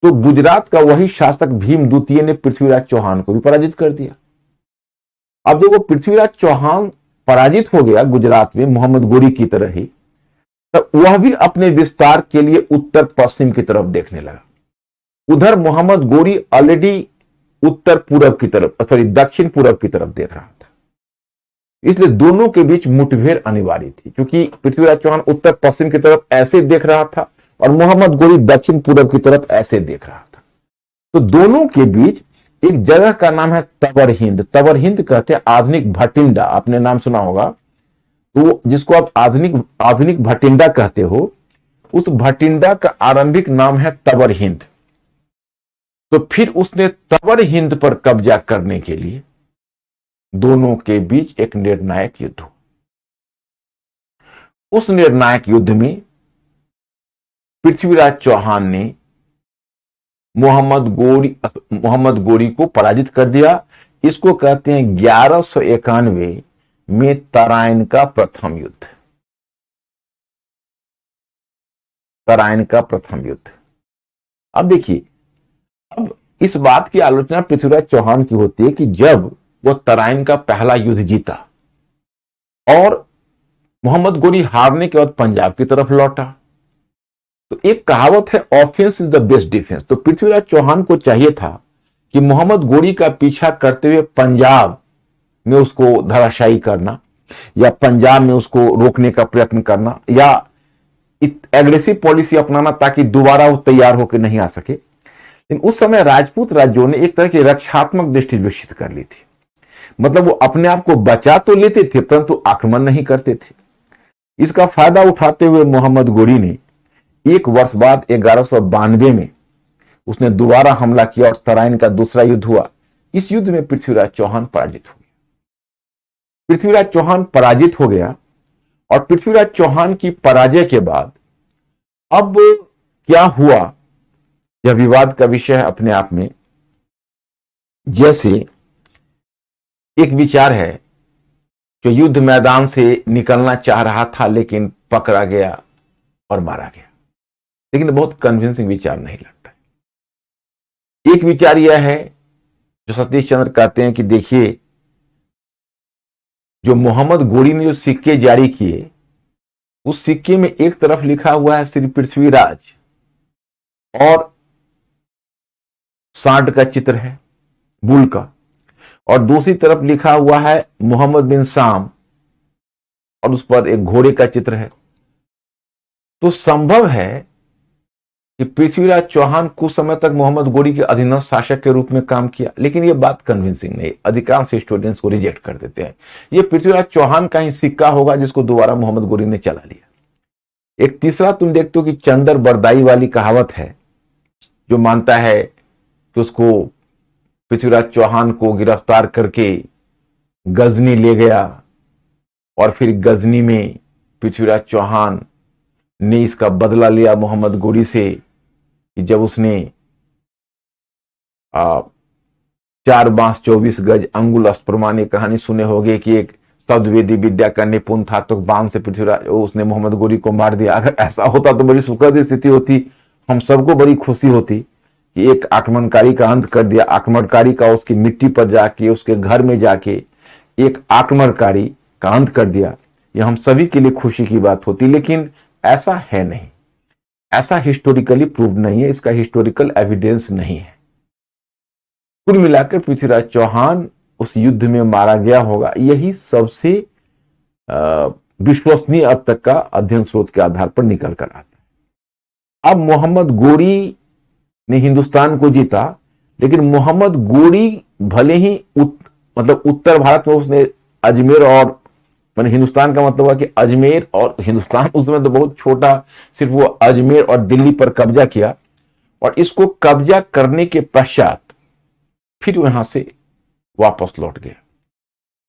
तो गुजरात का वही शासक भीम द्वितीय ने पृथ्वीराज चौहान को भी पराजित कर दिया। अब देखो, पृथ्वीराज चौहान पराजित हो गया गुजरात में मोहम्मद गोरी की तरह ही, तब वह भी अपने विस्तार के लिए उत्तर पश्चिम की तरफ देखने लगा। उधर मोहम्मद गोरी ऑलरेडी उत्तर पूरब की तरफ, सॉरी दक्षिण पूरब की तरफ देख रहा था। इसलिए दोनों के बीच मुठभेड़ अनिवार्य थी, क्योंकि पृथ्वीराज चौहान उत्तर पश्चिम की तरफ ऐसे देख रहा था और मोहम्मद गोरी दक्षिण पूरब की तरफ ऐसे देख रहा था। तो दोनों के बीच एक जगह का नाम है तबर हिंद। तबर हिंद कहते हैं आधुनिक भटिंडा, आपने नाम सुना होगा। तो जिसको आप आधुनिक भटिंडा कहते हो, उस भटिंडा का आरंभिक नाम है तबर हिंद। तो फिर उसने तबर हिंद पर कब्जा करने के लिए दोनों के बीच एक निर्णायक युद्ध हुआ। उस निर्णायक युद्ध में पृथ्वीराज चौहान ने मोहम्मद गोरी को पराजित कर दिया। इसको कहते हैं 1191 में तराइन का प्रथम युद्ध। तराइन का प्रथम युद्ध। अब देखिए, अब इस बात की आलोचना पृथ्वीराज चौहान की होती है कि जब वो तराइन का पहला युद्ध जीता और मोहम्मद गोरी हारने के बाद पंजाब की तरफ लौटा, तो एक कहावत है, offence is the best defence. तो पृथ्वीराज चौहान को चाहिए था कि मोहम्मद गोरी का पीछा करते हुए पंजाब में उसको धराशायी करना या पंजाब में उसको रोकने का प्रयत्न करना या एग्रेसिव पॉलिसी अपनाना ताकि दोबारा वो तैयार होकर नहीं आ सके। लेकिन उस समय राजपूत राज्यों ने एक तरह की रक्षात्मक दृष्टि विकसित कर ली थी। मतलब वो अपने आप को बचा तो लेते थे परंतु आक्रमण नहीं करते थे। इसका फायदा उठाते हुए मोहम्मद गोरी ने एक वर्ष बाद 1192 में उसने दोबारा हमला किया और तराइन का दूसरा युद्ध हुआ। इस युद्ध में पृथ्वीराज चौहान पराजित हो गया। पृथ्वीराज चौहान पराजित हो गया और पृथ्वीराज चौहान की पराजय के बाद अब क्या हुआ, यह विवाद का विषय है अपने आप में। जैसे एक विचार है जो युद्ध मैदान से निकलना चाह रहा था लेकिन पकड़ा गया और मारा गया, लेकिन बहुत कन्विंसिंग विचार नहीं लगता। एक विचार यह है जो सतीश चंद्र कहते हैं कि देखिए, जो मोहम्मद गोरी ने जो सिक्के जारी किए, उस सिक्के में एक तरफ लिखा हुआ है श्री पृथ्वीराज और सांड का चित्र है, बुल का, और दूसरी तरफ लिखा हुआ है मोहम्मद बिन साम और उस पर एक घोड़े का चित्र है। तो संभव है कि पृथ्वीराज चौहान कुछ समय तक मोहम्मद गोरी के अधीनस्थ शासक के रूप में काम किया, लेकिन यह बात कन्विंसिंग नहीं। अधिकांश स्टूडेंट्स को रिजेक्ट कर देते हैं। यह पृथ्वीराज चौहान का ही सिक्का होगा जिसको दोबारा मोहम्मद गोरी ने चला लिया। एक तीसरा तुम देखते हो कि चंदर बरदाई वाली कहावत है जो मानता है कि उसको पृथ्वीराज चौहान को गिरफ्तार करके गजनी ले गया और फिर गजनी में पृथ्वीराज चौहान ने इसका बदला लिया मोहम्मद गोरी से कि जब उसने 4 बांस 24 गज अंगुल अस्प्रमाण, कहानी सुने होंगे कि एक शब्दवेदी विद्या का निपुण था, तो बाण से पृथ्वीराज उसने मोहम्मद गोरी को मार दिया। अगर ऐसा होता तो बड़ी सुखद स्थिति होती, हम सबको बड़ी खुशी होती कि एक आक्रमणकारी का अंत कर दिया। आक्रमणकारी का उसकी मिट्टी पर जाके, उसके घर में जाके एक आक्रमणकारी का अंत कर दिया, ये हम सभी के लिए खुशी की बात होती। लेकिन ऐसा है नहीं, ऐसा हिस्टोरिकली प्रूव नहीं है, इसका हिस्टोरिकल एविडेंस नहीं है। कुल मिलाकर पृथ्वीराज चौहान उस युद्ध में मारा गया होगा, यही सबसे विश्वसनीय अब तक का अध्ययन स्रोत के आधार पर निकल कर आता है। अब मोहम्मद गोरी ने हिंदुस्तान को जीता, लेकिन मोहम्मद गोरी भले ही उत्तर भारत में उसने अजमेर और मैंने हिंदुस्तान का मतलब है कि अजमेर और हिंदुस्तान उस समय तो बहुत छोटा, सिर्फ वो अजमेर और दिल्ली पर कब्जा किया, और इसको कब्जा करने के पश्चात फिर यहां से वापस लौट गया,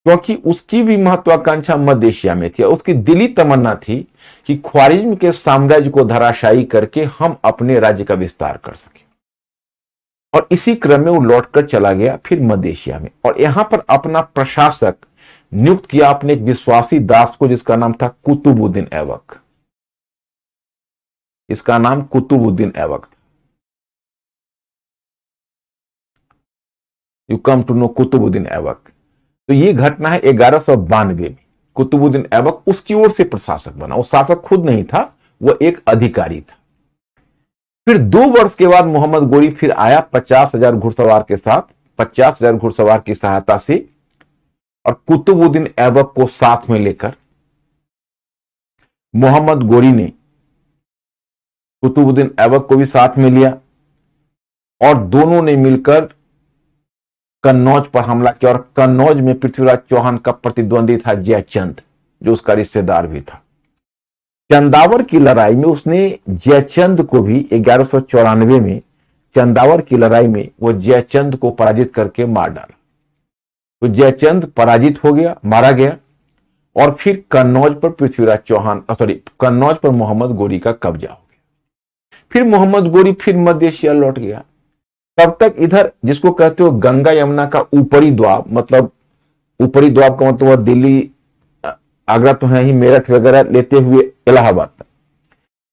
क्योंकि उसकी भी महत्वाकांक्षा मध्य एशिया में थी। उसकी दिली तमन्ना थी कि ख्वारिज्म के साम्राज्य को धराशायी करके हम अपने राज्य का विस्तार कर सके, और इसी क्रम में वो लौटकर चला गया फिर मध्य एशिया में, और यहां पर अपना प्रशासक नियुक्त किया अपने एक विश्वासी दास को, जिसका नाम था कुतुबुद्दीन ऐबक। इसका नाम कुतुबुद्दीन ऐबक था। You come to know Qutbuddin Aibak. तो ये घटना है 1192 में। कुतुबुद्दीन ऐबक उसकी ओर से प्रशासक बना, वो शासक खुद नहीं था, वो एक अधिकारी था। फिर 2 वर्ष के बाद मोहम्मद गोरी फिर आया 50,000 घुड़सवार के साथ, 50,000 घुड़सवार की सहायता से, और कुतुबुद्दीन ऐबक को साथ में लेकर मोहम्मद गोरी ने कुतुबुद्दीन ऐबक को भी साथ में लिया, और दोनों ने मिलकर कन्नौज पर हमला किया। और कन्नौज में पृथ्वीराज चौहान का प्रतिद्वंदी था जयचंद, जो उसका रिश्तेदार भी था। चंदावर की लड़ाई में उसने जयचंद को भी 1194 में चंदावर की लड़ाई में वो जयचंद को पराजित करके मार डाला। तो जयचंद पराजित हो गया, मारा गया, और फिर कन्नौज पर पृथ्वीराज चौहान कन्नौज पर मोहम्मद गोरी का कब्जा हो गया। फिर मोहम्मद गोरी फिर मध्य एशिया लौट गया। तब तक इधर जिसको कहते हो गंगा यमुना का ऊपरी द्वाब, मतलब ऊपरी द्वाब का मतलब दिल्ली आगरा तो है ही, मेरठ वगैरह लेते हुए इलाहाबाद तक,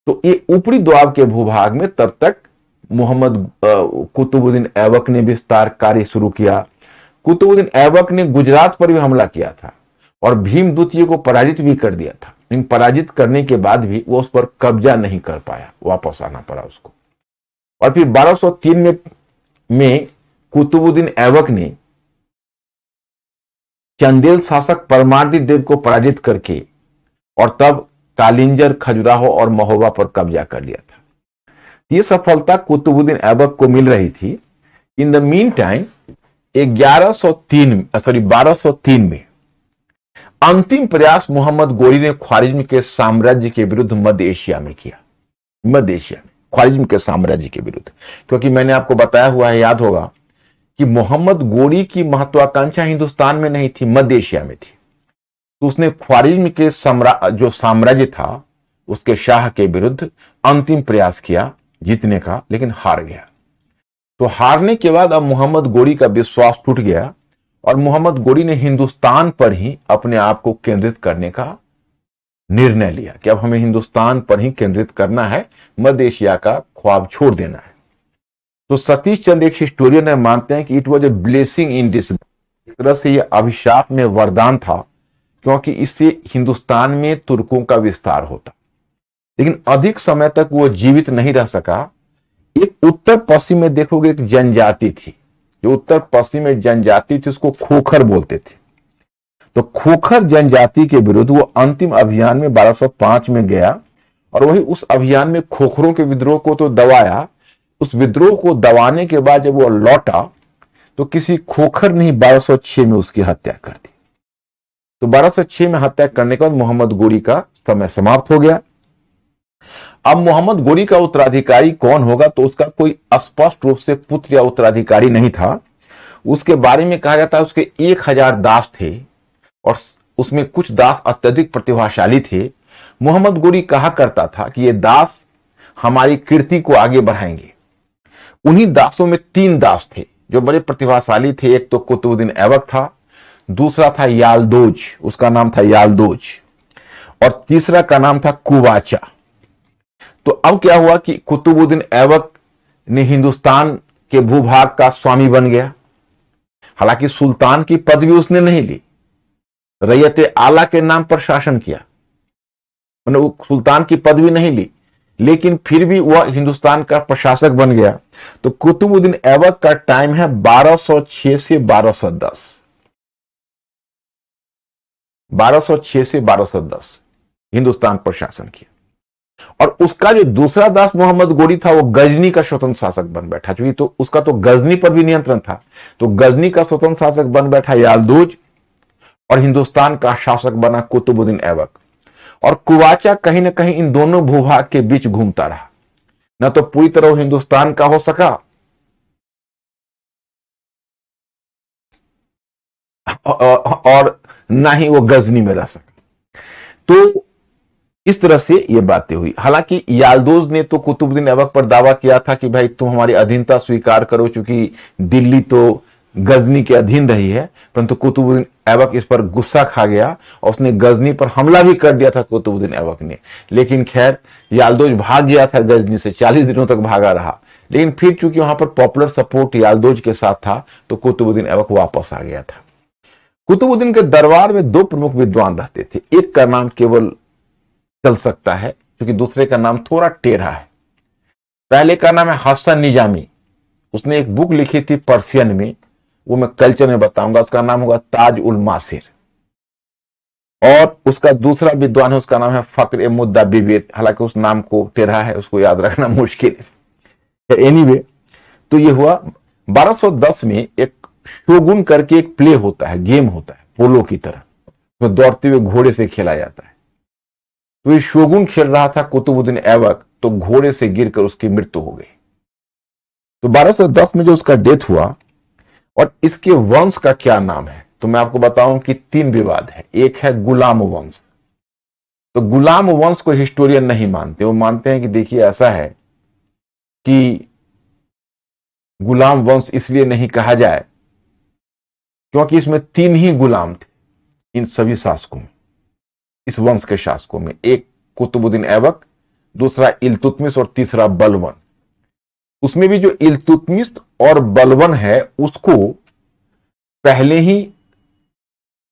तो ये ऊपरी द्वाब के भूभाग में तब तक मोहम्मद कुतुबुद्दीन ऐबक ने विस्तार कार्य शुरू किया। कुतुबुद्दीन ऐबक ने गुजरात पर भी हमला किया था और भीम द्वितीय को पराजित भी कर दिया था, लेकिन पराजित करने के बाद भी वो उस पर कब्जा नहीं कर पाया, वापस आना पड़ा उसको। और फिर 1203 में कुतुबुद्दीन ऐबक ने चंदेल शासक परमार्दी देव को पराजित करके और तब कालिंजर, खजुराहो और महोबा पर कब्जा कर लिया था। ये सफलता कुतुबुद्दीन ऐबक को मिल रही थी। इन द मीन टाइम 1203 में अंतिम प्रयास मोहम्मद गोरी ने ख्वारिज्म के साम्राज्य के विरुद्ध मध्य एशिया में किया। मध्य एशिया में ख्वारिज्म के साम्राज्य के विरुद्ध, क्योंकि मैंने आपको बताया हुआ है, याद होगा कि मोहम्मद गोरी की महत्वाकांक्षा हिंदुस्तान में नहीं थी, मध्य एशिया में थी। तो उसने ख्वारिज्म के जो साम्राज्य था उसके शाह के विरुद्ध अंतिम प्रयास किया जीतने का, लेकिन हार गया। तो हारने के बाद अब मोहम्मद गोरी का विश्वास टूट गया और मोहम्मद गोरी ने हिंदुस्तान पर ही अपने आप को केंद्रित करने का निर्णय लिया कि अब हमें हिंदुस्तान पर ही केंद्रित करना है, मध्य एशिया का ख्वाब छोड़ देना है। तो सतीश चंद एक हिस्टोरियन है, मानते हैं कि it was a blessing in disguise. एक तरह से यह अभिशाप में वरदान था, क्योंकि इससे हिंदुस्तान में तुर्कों का विस्तार होता। लेकिन अधिक समय तक वो जीवित नहीं रह सका। एक उत्तर पश्चिम में देखोगे एक जनजाति थी, जो उत्तर पश्चिम में जनजाति थी उसको खोखर बोलते थे। तो खोखर जनजाति के विरुद्ध वो अंतिम अभियान में 1205 में गया और वही उस अभियान में खोखरों के विद्रोह को तो दबाया। उस विद्रोह को दबाने के बाद जब वो लौटा तो किसी खोखर ने 1206 में उसकी हत्या कर दी। तो 1206 में हत्या करने के बाद मोहम्मद गोरी का समय समाप्त हो गया। अब मोहम्मद गोरी का उत्तराधिकारी कौन होगा, तो उसका कोई स्पष्ट रूप से पुत्र या उत्तराधिकारी नहीं था। उसके बारे में कहा जाता है उसके 1000 दास थे और उसमें कुछ दास अत्यधिक प्रतिभाशाली थे। मोहम्मद गोरी कहा करता था कि ये दास हमारी कीर्ति को आगे बढ़ाएंगे। उन्हीं दासों में 3 दास थे जो बड़े प्रतिभाशाली थे। एक तो कुतुबुद्दीन ऐबक था, दूसरा था याल्दोज, उसका नाम था याल्दोज, और तीसरा का नाम था कुवाचा। तो अब क्या हुआ कि कुतुबुद्दीन ऐबक ने हिंदुस्तान के भूभाग का स्वामी बन गया। हालांकि सुल्तान की पदवी उसने नहीं ली, रैयत आला के नाम पर शासन किया, मतलब सुल्तान की पदवी नहीं ली, लेकिन फिर भी वह हिंदुस्तान का प्रशासक बन गया। तो कुतुबुद्दीन ऐबक का टाइम है 1206 से 1210, 1206 से 1210 हिंदुस्तान पर शासन किया। और उसका जो दूसरा दास मोहम्मद गोरी था वो गजनी का स्वतंत्र शासक बन बैठा, क्योंकि तो उसका तो गजनी पर भी नियंत्रण था, तो गजनी का स्वतंत्र शासक बन बैठा याल्दूज, और हिंदुस्तान का शासक बना कुतुबुद्दीन ऐबक। और कुवाचा कहीं ना कहीं इन दोनों भूभाग के बीच घूमता रहा, न तो पूरी तरह हिंदुस्तान का हो सका और ना ही वो गजनी में रह सका। तो इस तरह से ये बातें हुई। हालांकि याल्दोज ने तो कुतुबुद्दीन ऐबक पर दावा किया था कि भाई तुम हमारी अधीनता स्वीकार करो, क्योंकि दिल्ली तो गजनी के अधीन रही है, परंतु कुतुबुद्दीन ऐबक इस पर गुस्सा खा गया और उसने गजनी पर हमला भी कर दिया था कुतुबुद्दीन ऐबक ने। लेकिन खैर याल्दोज भाग गया था गजनी से, 40 दिनों तक भागा रहा, लेकिन फिर चूंकि वहां पर पॉपुलर सपोर्ट याल्दोज के साथ था तो कुतुबुद्दीन ऐबक वापस आ गया था। कुतुबुद्दीन के दरबार में दो प्रमुख विद्वान रहते थे, एक का नाम केवल चल सकता है क्योंकि दूसरे का नाम थोड़ा टेढ़ा है। पहले का नाम है हसन निजामी, उसने एक बुक लिखी थी पर्शियन में, वो मैं कल्चर में बताऊंगा, उसका नाम होगा ताज उल मासिर। और उसका दूसरा विद्वान है, उसका नाम है फक्र मुद्दा बिबिर, हालांकि उस नाम को टेढ़ा है, उसको याद रखना मुश्किल है। एनीवे, तो ये हुआ 1210 में एक शोगुन करके एक प्ले होता है, गेम होता है पोलो की तरह, तो दौड़ते हुए घोड़े से खेला जाता है। तो ये शोगुन खेल रहा था कुतुबुद्दीन ऐबक, तो घोड़े से गिरकर उसकी मृत्यु हो गई। तो 1210 में जो उसका डेथ हुआ, और इसके वंश का क्या नाम है तो मैं आपको बताऊं कि 3 विवाद है। एक है गुलाम वंश, तो गुलाम वंश को हिस्टोरियन नहीं मानते, वो मानते हैं कि देखिए ऐसा है कि गुलाम वंश इसलिए नहीं कहा जाए क्योंकि इसमें 3 ही गुलाम थे इन सभी शासकों में, इस वंश के शासकों में, एक कुतुबुद्दीन ऐबक, दूसरा इल्तुतमिश और तीसरा बलवन। उसमें भी जो इल्तुतमिश और बलवन है उसको पहले ही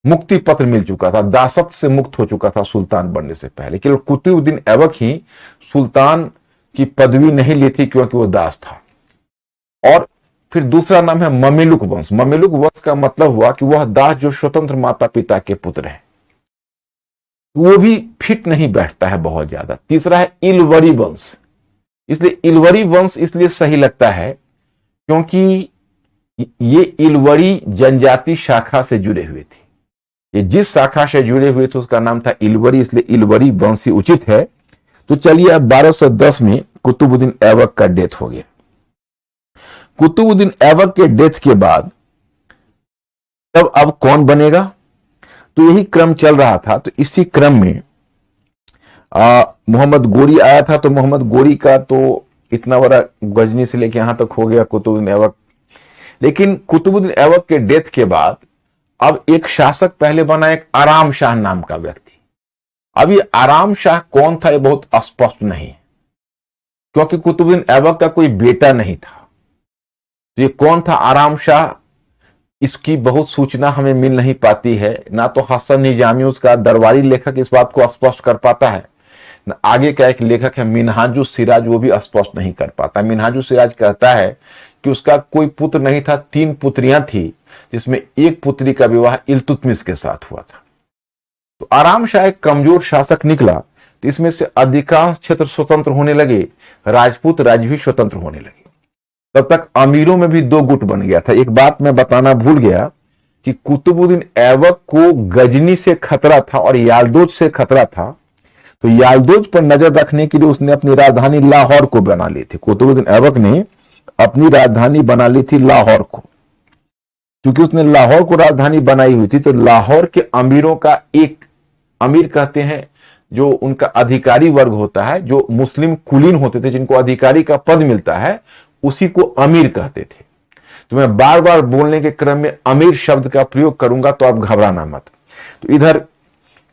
मुक्ति पत्र मिल चुका था, दासत से मुक्त हो चुका था सुल्तान बनने से पहले। केवल कुतुबुद्दीन ऐबक ही सुल्तान की पदवी नहीं ली थी क्योंकि वो दास था। और फिर दूसरा नाम है ममेलुक वंश। ममेलुक वंश का मतलब हुआ कि वह दास जो स्वतंत्र माता पिता के पुत्र हैं, वो भी फिट नहीं बैठता है बहुत ज्यादा। तीसरा है इलवरी वंश, इसलिए इलवरी वंश इसलिए सही लगता है क्योंकि ये इलवरी जनजाति शाखा से जुड़े हुए थे, ये जिस शाखा से जुड़े हुए थे उसका नाम था इलवरी, इसलिए इलवरी वंश ही उचित है। तो चलिए अब 1210 में कुतुबुद्दीन ऐबक का डेथ हो गया। कुतुबुद्दीन ऐबक के डेथ के बाद तब अब कौन बनेगा, तो यही क्रम चल रहा था। तो इसी क्रम में मोहम्मद गोरी आया था, तो मोहम्मद गोरी का तो इतना बड़ा गजनी से लेके यहां तक हो गया कुतुबुद्दीन ऐबक। लेकिन कुतुबुद्दीन ऐबक के डेथ के बाद अब एक शासक पहले बना, एक आराम शाह नाम का व्यक्ति। अब ये आराम शाह कौन था ये बहुत स्पष्ट नहीं है, क्योंकि कुतुबुद्दीन ऐबक का कोई बेटा नहीं था। तो ये कौन था आराम शाह, इसकी बहुत सूचना हमें मिल नहीं पाती है। ना तो हसन निजामी उसका दरबारी लेखक इस बात को स्पष्ट कर पाता है, न आगे का एक लेखक है मिनहाजुल सिराज, वो भी स्पष्ट नहीं कर पाता। मिनहाजुल सिराज कहता है कि उसका कोई पुत्र नहीं था, 3 पुत्रियां थी, जिसमें एक पुत्री का विवाह इल्तुतमिश के साथ हुआ था। तो आराम शाह एक कमजोर शासक निकला, तो इसमें से अधिकांश क्षेत्र स्वतंत्र होने लगे, राजपूत राज्य भी स्वतंत्र होने लगे। तब तक अमीरों में भी 2 गुट बन गया था। एक बात मैं बताना भूल गया कि कुतुबुद्दीन ऐबक को गजनी से खतरा था और याल्दोज से खतरा था, तो याल्दोज पर नजर रखने के लिए उसने अपनी राजधानी लाहौर को बना ली थी। कुतुबुद्दीन ऐबक ने अपनी राजधानी बना ली थी लाहौर को। क्योंकि उसने लाहौर को राजधानी बनाई हुई थी, तो लाहौर के अमीरों का एक अमीर कहते हैं जो उनका अधिकारी वर्ग होता है, जो मुस्लिम कुलीन होते थे जिनको अधिकारी का पद मिलता है, उसी को अमीर कहते थे। तो मैं बार बार बोलने के क्रम में अमीर शब्द का प्रयोग करूंगा, तो आप घबराना मत। तो इधर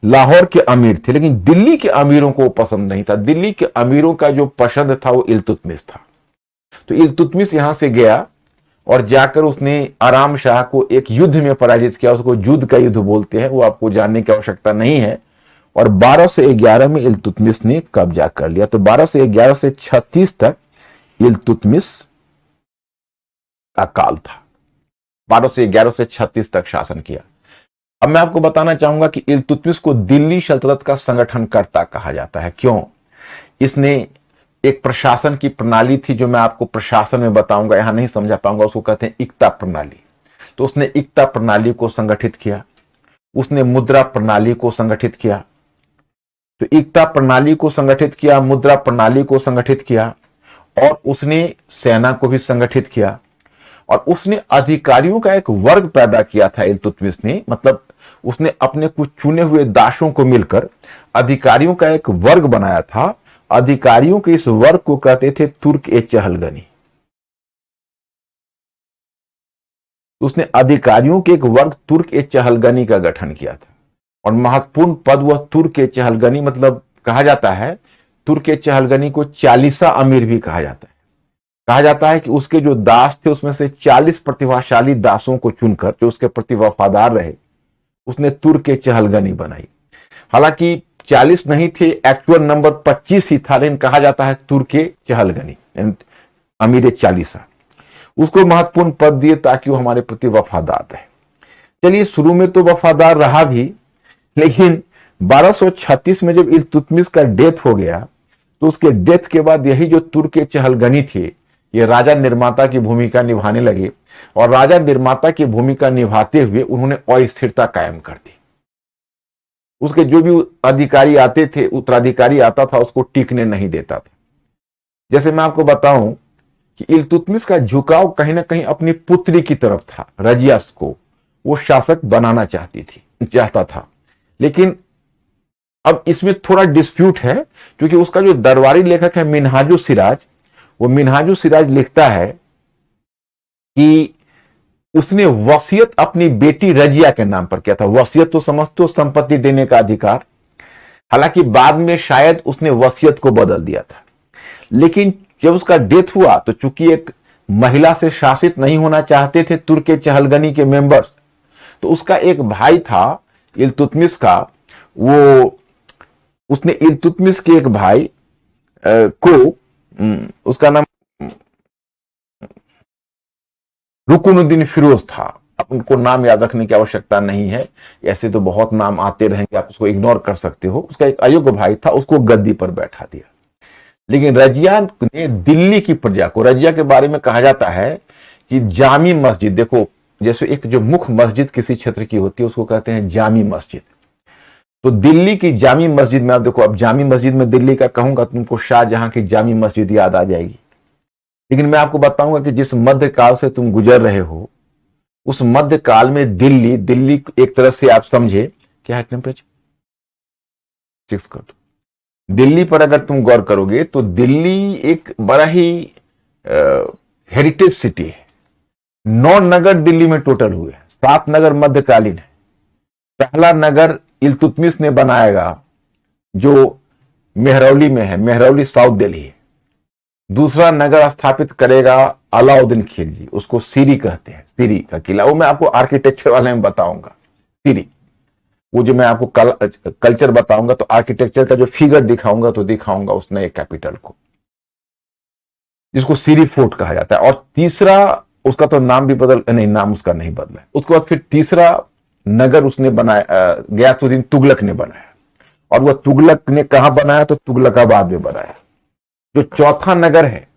लाहौर के अमीर थे, लेकिन दिल्ली के अमीरों को पसंद नहीं था। दिल्ली के अमीरों का जो पसंद था वो इल्तुतमिश था। तो इल्तुतमिश यहां से गया और जाकर उसने आराम शाह को एक युद्ध में पराजित किया। उसको युद्ध का युद्ध बोलते हैं, वो आपको जानने की आवश्यकता नहीं है। और 1211 में इल्तुतमिश ने कब्जा कर लिया। तो 1211 से 36 तक इल्तुतमिश का काल था। 1211 से 36 तक शासन किया। अब मैं आपको बताना चाहूंगा कि इल्तुतमिश को दिल्ली सल्तनत का संगठनकर्ता कहा जाता है। क्यों? इसने एक प्रशासन की प्रणाली थी, जो मैं आपको प्रशासन में बताऊंगा, यहां नहीं समझा पाऊंगा, उसको कहते हैं इक्ता प्रणाली। तो उसने इक्ता प्रणाली को संगठित किया, उसने मुद्रा प्रणाली को संगठित किया। तो इक्ता प्रणाली को संगठित किया, मुद्रा प्रणाली को संगठित किया, और उसने सेना को भी संगठित किया, और उसने अधिकारियों का एक वर्ग पैदा किया था इल्तुतमिश ने। मतलब उसने अपने कुछ चुने हुए दासों को मिलकर अधिकारियों का एक वर्ग बनाया था। अधिकारियों के इस वर्ग को कहते थे तुर्क ए चहलगनी। उसने अधिकारियों के एक वर्ग तुर्क ए चहलगनी का गठन किया था, और महत्वपूर्ण पद वह तुर्क ए चहलगनी, मतलब कहा जाता है तुर्क ए चहलगनी को 40 अमीर भी कहा जाता है। कहा जाता है कि उसके जो दास थे उसमें से 40 प्रतिभाशाली दासों को चुनकर, जो उसके प्रति वफादार रहे, उसने तुर्क ए चहलगनी बनाई। हालांकि 40 नहीं थे, एक्चुअल नंबर 25 ही था, लेकिन कहा जाता है तुर्क ए चहलगनी, अमीर 40। उसको महत्वपूर्ण पद दिए ताकि वो हमारे प्रति वफादार रहे। चलिए, शुरू में तो वफादार रहा भी, लेकिन 1236 में जब इल्तुतमिश का डेथ हो गया, तो उसके डेथ के बाद यही जो तुर्क ए चहलगनी थे, ये राजा निर्माता की भूमिका निभाने लगे, और राजा निर्माता की भूमिका निभाते हुए उन्होंने अस्थिरता कायम कर दी। उसके जो भी अधिकारी आते थे, उत्तराधिकारी आता था, उसको टिकने नहीं देता था। जैसे मैं आपको बताऊं कि इल्तुतमिश का झुकाव कहीं ना कहीं अपनी पुत्री की तरफ था। रजिया को वो शासक बनाना चाहता था, लेकिन अब इसमें थोड़ा डिस्प्यूट है, क्योंकि उसका जो दरबारी लेखक है मिन्हाजुस सिराज, वो मिन्हाजुस सिराज लिखता है कि उसने वसीयत अपनी बेटी रजिया के नाम पर किया था। वसीयत तो समझते हो, संपत्ति देने का अधिकार। हालांकि बाद में शायद उसने वसीयत को बदल दिया था, लेकिन जब उसका डेथ हुआ, तो चूंकि एक महिला से शासित नहीं होना चाहते थे तुर्क ए चहलगनी के मेंबर्स, तो उसका एक भाई था इल्तुतमिश का, वो उसने इल्तुतमिश के एक भाई को, उसका नाम रुकुनुद्दीन फिरोज था। अब उनको नाम याद रखने की आवश्यकता नहीं है, ऐसे तो बहुत नाम आते रहेंगे, आप उसको इग्नोर कर सकते हो। उसका एक अयोग्य भाई था, उसको गद्दी पर बैठा दिया। लेकिन रजिया ने दिल्ली की प्रजा को, रजिया के बारे में कहा जाता है कि जामी मस्जिद, देखो जैसे एक जो मुख्य मस्जिद किसी क्षेत्र की होती है उसको कहते हैं जामी मस्जिद। तो दिल्ली की जामी मस्जिद में, आप देखो, अब जामी मस्जिद में दिल्ली का कहूंगा तुमको शाहजहां की जामी मस्जिद याद आ जाएगी, लेकिन मैं आपको बताऊंगा कि जिस मध्य काल से तुम गुजर रहे हो, उस मध्य काल में दिल्ली एक तरह से आप समझे, क्या है टेम्परेचर 6 कर दो। दिल्ली पर अगर तुम गौर करोगे तो दिल्ली एक बड़ा ही हेरिटेज सिटी है। 9 नगर दिल्ली में टोटल हुए हैं, 7 नगर मध्यकालीन है। पहला नगर इल्तुतमिश ने बनाएगा जो मेहरौली में है, मेहरौली साउथ दिल्ली है। दूसरा नगर स्थापित करेगा अलाउद्दीन खिलजी, उसको सीरी कहते हैं, सीरी का किला। वो मैं आपको आर्किटेक्चर वाले में बताऊंगा। सीरी, वो जो मैं आपको कल्चर बताऊंगा तो आर्किटेक्चर का जो फिगर दिखाऊंगा तो दिखाऊंगा उस नए कैपिटल को, जिसको सीरी फोर्ट कहा जाता है। और तीसरा, उसका तो नाम भी नहीं, नाम उसका नहीं बदला है। उसके बाद फिर तीसरा नगर उसने बनाया, गयासुद्दीन तुगलक ने बनाया, और वह तुगलक ने कहां बनाया, तो तुगलकाबाद में बनाया। जो चौथा नगर है,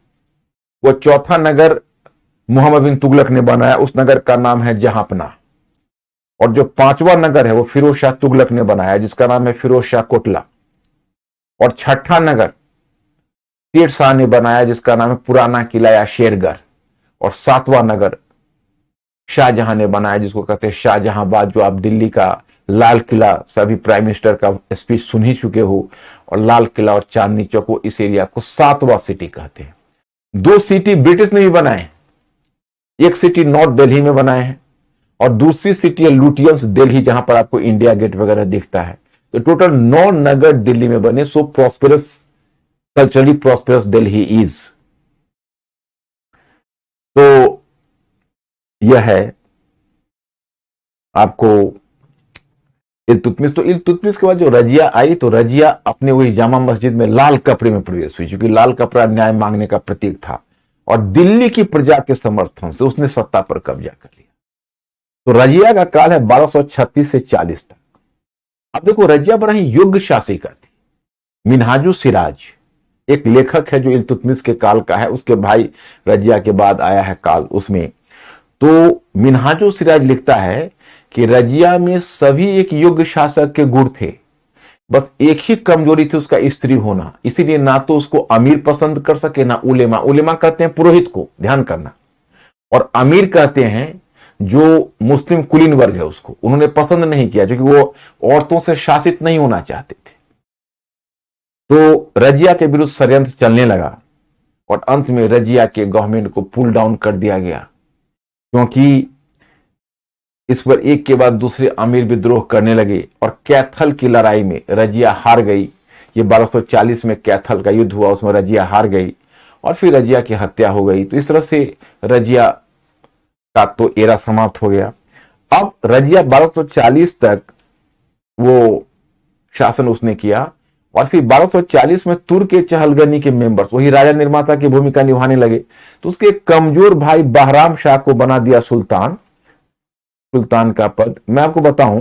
वो चौथा नगर मोहम्मद बिन तुगलक ने बनाया, उस नगर का नाम है जहांपना। और जो 5वां नगर है वो फिरोज शाह तुगलक ने बनाया, जिसका नाम है फिरोज शाह कोटला। और 6ठा नगर शेर शाह ने बनाया, जिसका नाम है पुराना किला या शेरगढ़। और 7वां नगर शाहजहां ने बनाया, जिसको कहते हैं शाहजहांबाद। जो आप दिल्ली का लाल किला, सभी प्राइम मिनिस्टर का स्पीच सुन ही चुके हो, और लाल किला और चांदनी चौक, वो इस एरिया को 7वां सिटी कहते हैं। 2 सिटी ब्रिटिश ने भी बनाए, एक सिटी नॉर्थ दिल्ली में बनाए हैं और दूसरी सिटी है लुटियंस दिल्ली, जहां पर आपको इंडिया गेट वगैरह दिखता है। तो टोटल 9 नगर दिल्ली में बने। So prosperous, culturally prosperous Delhi is. तो यह है आपको इल्तुतमिश। तो इल्तुतमिश के बाद जो रजिया आई, तो रजिया अपने वही जामा मस्जिद में लाल कपड़े में प्रवेश हुई, क्योंकि लाल कपड़ा न्याय मांगने का प्रतीक था, और दिल्ली की प्रजा के समर्थन से उसने सत्ता पर कब्जा कर लिया। तो रजिया का काल है 1236 से 40 तक। अब देखो, रजिया बड़ा ही योग्य शासिका थी। मिनहाजुस सिराज एक लेखक है जो इल्तुतमिश के काल का है, उसके भाई रजिया के बाद आया है काल उसमें। तो मिनहाजुस सिराज लिखता है कि रजिया में सभी एक योग्य शासक के गुण थे, बस एक ही कमजोरी थी, उसका स्त्री होना। इसीलिए ना तो उसको अमीर पसंद कर सके ना उलेमा। उलेमा कहते हैं पुरोहित को, ध्यान करना, और अमीर कहते हैं जो मुस्लिम कुलीन वर्ग है उसको। उन्होंने पसंद नहीं किया क्योंकि वो औरतों से शासित नहीं होना चाहते थे। तो रजिया के विरुद्ध षड्यंत्र चलने लगा और अंत में रजिया के गवर्नमेंट को पुल डाउन कर दिया गया, क्योंकि इस पर एक के बाद दूसरे अमीर विद्रोह करने लगे और कैथल की लड़ाई में रजिया हार गई। ये 1240 में कैथल का युद्ध हुआ, उसमें रजिया हार गई और फिर रजिया की हत्या हो गई। तो इस तरह से रजिया का तो एरा समाप्त हो गया। अब रजिया 1240 तक वो शासन उसने किया और फिर 1240 में तुर्क चहलगनी के मेंबर्स वही राजा निर्माता की भूमिका निभाने लगे। तो उसके कमजोर भाई बहराम शाह को बना दिया सुल्तान। सुल्तान का पद मैं आपको बताऊं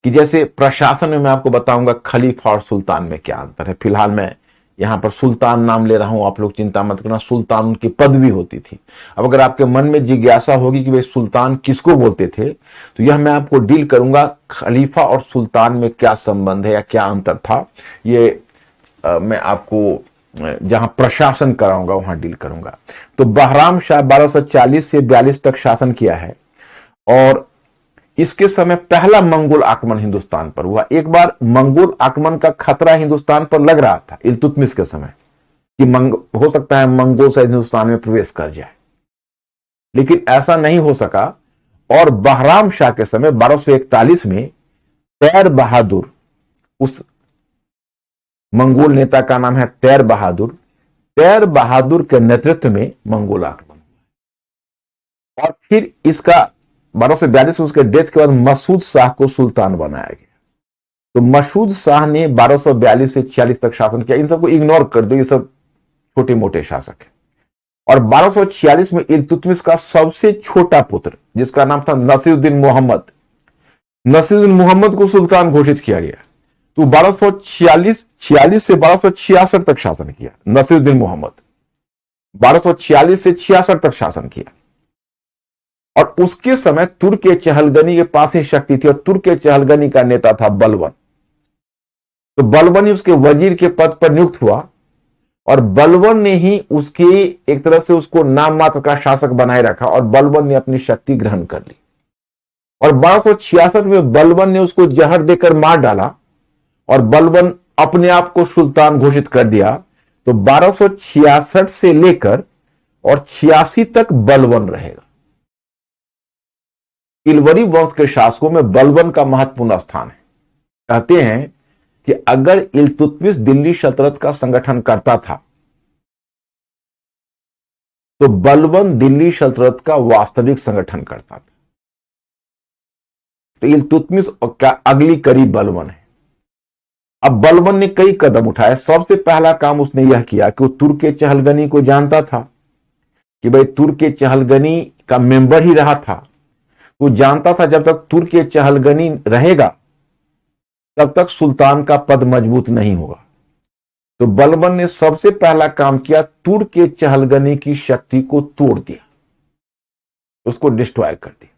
कि जैसे प्रशासन में मैं आपको बताऊंगा खलीफा और सुल्तान में क्या अंतर है। फिलहाल मैं यहां पर सुल्तान नाम ले रहा हूं, आप लोग चिंता मत करना। सुल्तान उनकी पदवी होती थी। अब अगर आपके मन में जिज्ञासा होगी कि भाई सुल्तान किसको बोलते थे, तो यह मैं आपको डील करूंगा खलीफा और सुल्तान में क्या संबंध है या क्या अंतर था। ये मैं आपको जहां प्रशासन कराऊंगा वहां डील करूंगा। तो बहराम शाह 1240 से 42 तक शासन किया है और इसके समय पहला मंगोल आक्रमण हिंदुस्तान पर हुआ। एक बार मंगोल आक्रमण का खतरा हिंदुस्तान पर लग रहा था इल्तुतमिश के समय कि हो सकता है मंगोल से हिंदुस्तान में प्रवेश कर जाए, लेकिन ऐसा नहीं हो सका। और बहराम शाह के समय 1241 में तैर बहादुर, उस मंगोल नेता का नाम है तैर बहादुर, तैर बहादुर के नेतृत्व में मंगोल आक्रमण हुआ। और फिर इसका 1242 में उसके डेथ के बाद मसूद शाह को सुल्तान बनाया गया। तो मसूद शाह ने 1242 से 46 तक शासन किया। इन सबको इग्नोर कर दो, ये सब छोटे मोटे शासक है। और 1246 में इल्तुतमिश का सबसे छोटा पुत्र जिसका नाम था नसीरुद्दीन मोहम्मद, नसीरुद्दीन मोहम्मद को सुल्तान घोषित किया गया। तो 1246 से 1266 तक शासन किया नसीरुद्दीन मोहम्मद। 1246 से 66 तक शासन किया और उसके समय तुर्क चहलगनी के पास ही शक्ति थी और तुर्क चहलगनी का नेता था बलबन। तो बलबन ही उसके वजीर के पद पर नियुक्त हुआ और बलबन ने ही उसके एक तरह से उसको नाम मात्र का शासक बनाए रखा और बलबन ने अपनी शक्ति ग्रहण कर ली। और 1266 में बलबन ने उसको जहर देकर मार डाला और बलबन अपने आप को सुल्तान घोषित कर दिया। तो 1266 से लेकर और 86 तक बलबन रहेगा। इलवरी वंश के शासकों में बलबन का महत्वपूर्ण स्थान है। कहते हैं कि अगर इल्तुतमिश दिल्ली सल्तनत का संगठन करता था तो बलबन दिल्ली सल्तनत का वास्तविक संगठन करता था। तो इल्तुतमिश का अगली कड़ी बलबन है। अब बलबन ने कई कदम उठाए। सबसे पहला काम उसने यह किया कि वो तुर्क चहलगनी को जानता था कि भाई तुर्क चहलगनी का मेंबर ही रहा था। वो जानता था जब तक तुर्क चहलगनी रहेगा तब तक सुल्तान का पद मजबूत नहीं होगा। तो बलबन ने सबसे पहला काम किया, तुर्क चहलगनी की शक्ति को तोड़ दिया, उसको डिस्ट्रॉय कर दिया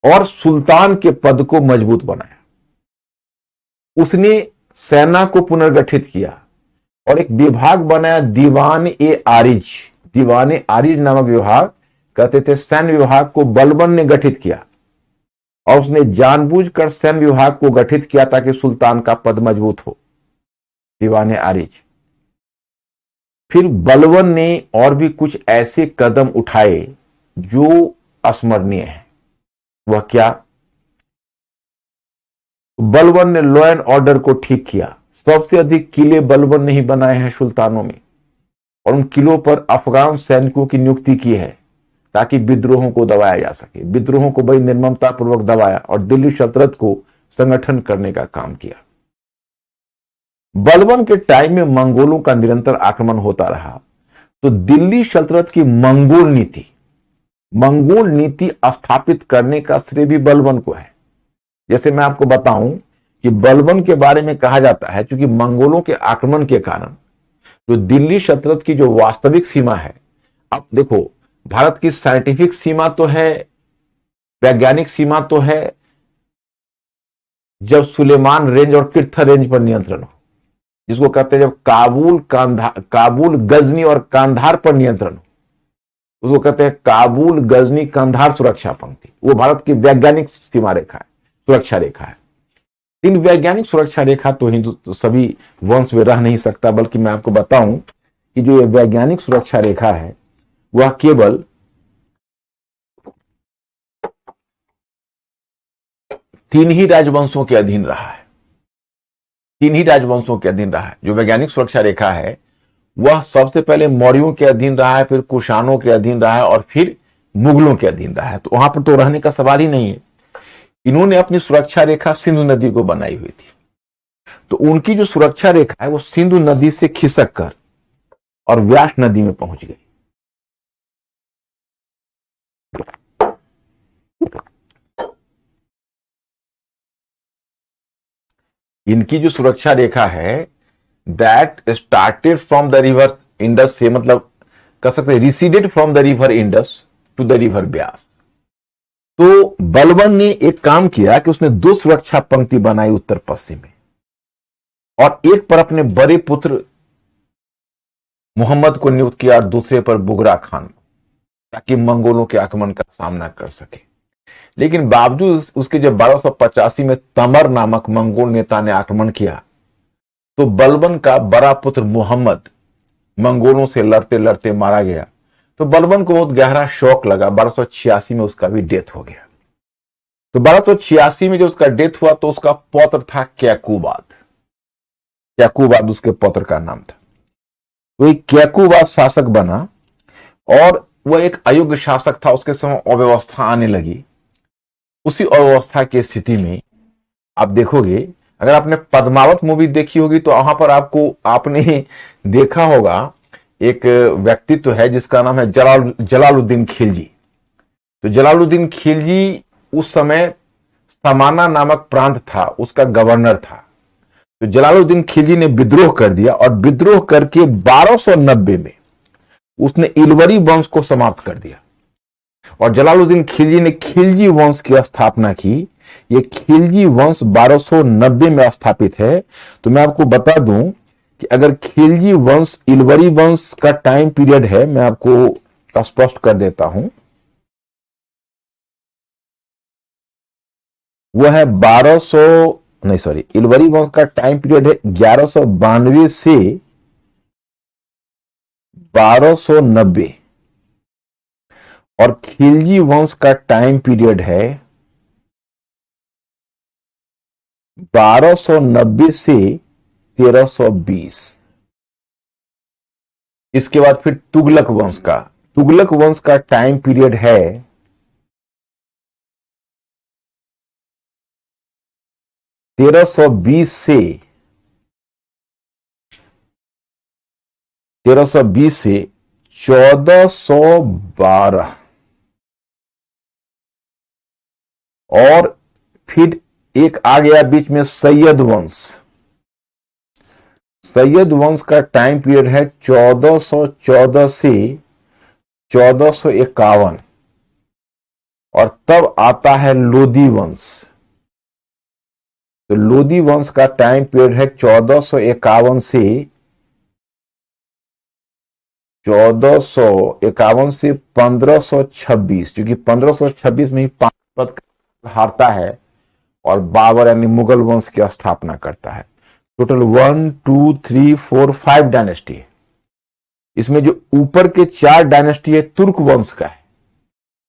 और सुल्तान के पद को मजबूत बनाया। उसने सेना को पुनर्गठित किया और एक विभाग बनाया दीवान ए आरिज। दीवान ए आरिज नामक विभाग कहते थे सैन्य विभाग को बलबन ने गठित किया और उसने जानबूझकर सैन्य विभाग को गठित किया ताकि सुल्तान का पद मजबूत हो। दीवान ए आरिज। फिर बलबन ने और भी कुछ ऐसे कदम उठाए जो अस्मरणीय है। वह क्या? बलबन ने लॉ एंड ऑर्डर को ठीक किया। सबसे अधिक किले बलबन ने ही बनाए हैं सुल्तानों में, और उन किलों पर अफगान सैनिकों की नियुक्ति की है ताकि विद्रोहों को दबाया जा सके। विद्रोहों को बड़ी निर्ममता पूर्वक दबाया और दिल्ली सल्तनत को संगठन करने का काम किया। बलबन के टाइम में मंगोलों का निरंतर आक्रमण होता रहा, तो दिल्ली सल्तनत की मंगोल नीति स्थापित करने का श्रेय भी बलबन को है। जैसे मैं आपको बताऊं कि बलबन के बारे में कहा जाता है, क्योंकि मंगोलों के आक्रमण के कारण जो दिल्ली सल्तनत की जो वास्तविक सीमा है, अब देखो, भारत की साइंटिफिक सीमा तो है, वैज्ञानिक सीमा तो है, जब सुलेमान रेंज और किर्थर रेंज पर नियंत्रण हो, जिसको कहते हैं जब काबुल गजनी और कांधार पर नियंत्रण हो, उसको कहते हैं काबुल गजनी कांधार सुरक्षा पंक्ति। वो भारत की वैज्ञानिक सीमा रेखा है, सुरक्षा रेखा है। इन वैज्ञानिक सुरक्षा रेखा तो हिंदू सभी वंश में रह नहीं सकता, बल्कि मैं आपको बताऊं कि जो ये वैज्ञानिक सुरक्षा रेखा है वह केवल 3 ही राजवंशों के अधीन रहा है। 3 ही राजवंशों के अधीन रहा है। जो वैज्ञानिक सुरक्षा रेखा है वह सबसे पहले मौर्यों के अधीन रहा है, फिर कुषाणों के अधीन रहा है, और फिर मुगलों के अधीन रहा है। तो वहां पर तो रहने का सवाल ही नहीं है। इन्होंने अपनी सुरक्षा रेखा सिंधु नदी को बनाई हुई थी, तो उनकी जो सुरक्षा रेखा है वो सिंधु नदी से खिसक कर और व्यास नदी में पहुंच गई। इनकी जो सुरक्षा रेखा है that started from the river Indus से, मतलब कह सकते receded from the river Indus to the river Beas. तो बलबन ने एक काम किया कि उसने 2 सुरक्षा पंक्ति बनाई उत्तर पश्चिम में, और एक पर अपने बड़े पुत्र मोहम्मद को नियुक्त किया और दूसरे पर बुगरा खान, ताकि मंगोलों के आक्रमण का सामना कर सके। लेकिन बावजूद उसके जब 1285 में तमर नामक मंगोल नेता ने आक्रमण किया, तो बलबन का बड़ा पुत्र मोहम्मद मंगोलों से लड़ते लड़ते मारा गया। तो बलबन को बहुत गहरा शौक लगा। 1286 में उसका भी डेथ हो गया। तो 1286 में जब उसका डेथ हुआ तो उसका पौत्र था कैकुबाद उसके पौत्र का नाम था। तो एक कैकुबाद शासक बना, और वह एक अयोग्य शासक था। उसके समय अव्यवस्था आने लगी। उसी अव्यवस्था की स्थिति में आप देखोगे, अगर आपने पद्मावत मूवी देखी होगी तो वहां पर आपने देखा होगा एक व्यक्तित्व है जिसका नाम है जलालुद्दीन खिलजी। तो जलालुद्दीन खिलजी उस समय समाना नामक प्रांत था, उसका गवर्नर था। तो जलालुद्दीन खिलजी ने विद्रोह कर दिया, और विद्रोह करके 1290 में उसने इलवरी वंश को समाप्त कर दिया, और जलालुद्दीन खिलजी ने खिलजी वंश की स्थापना की। ये खिलजी वंश 1290 में स्थापित है। तो मैं आपको बता दूं कि अगर खिलजी वंश इलवरी वंश का टाइम पीरियड है, मैं आपको स्पष्ट कर देता हूं, वह है इलवरी वंश का टाइम पीरियड है 1192 से 1290, और खिलजी वंश का टाइम पीरियड है 1290 से 1320। इसके बाद फिर तुगलक वंश का टाइम पीरियड है 1320 से 1412, और फिर एक आ गया बीच में सैयद वंश का टाइम पीरियड है 1414 से 1451, और तब आता है लोदी वंश। तो लोदी वंश का टाइम पीरियड है 1451 से 1526, क्योंकि 1526 में ही पानीपत हारता है और बाबर यानी मुगल वंश की स्थापना करता है। टोटल 1 2 3 4 5 डायनेस्टी है। इसमें जो ऊपर के 4 डायनेस्टी है तुर्क वंश का है,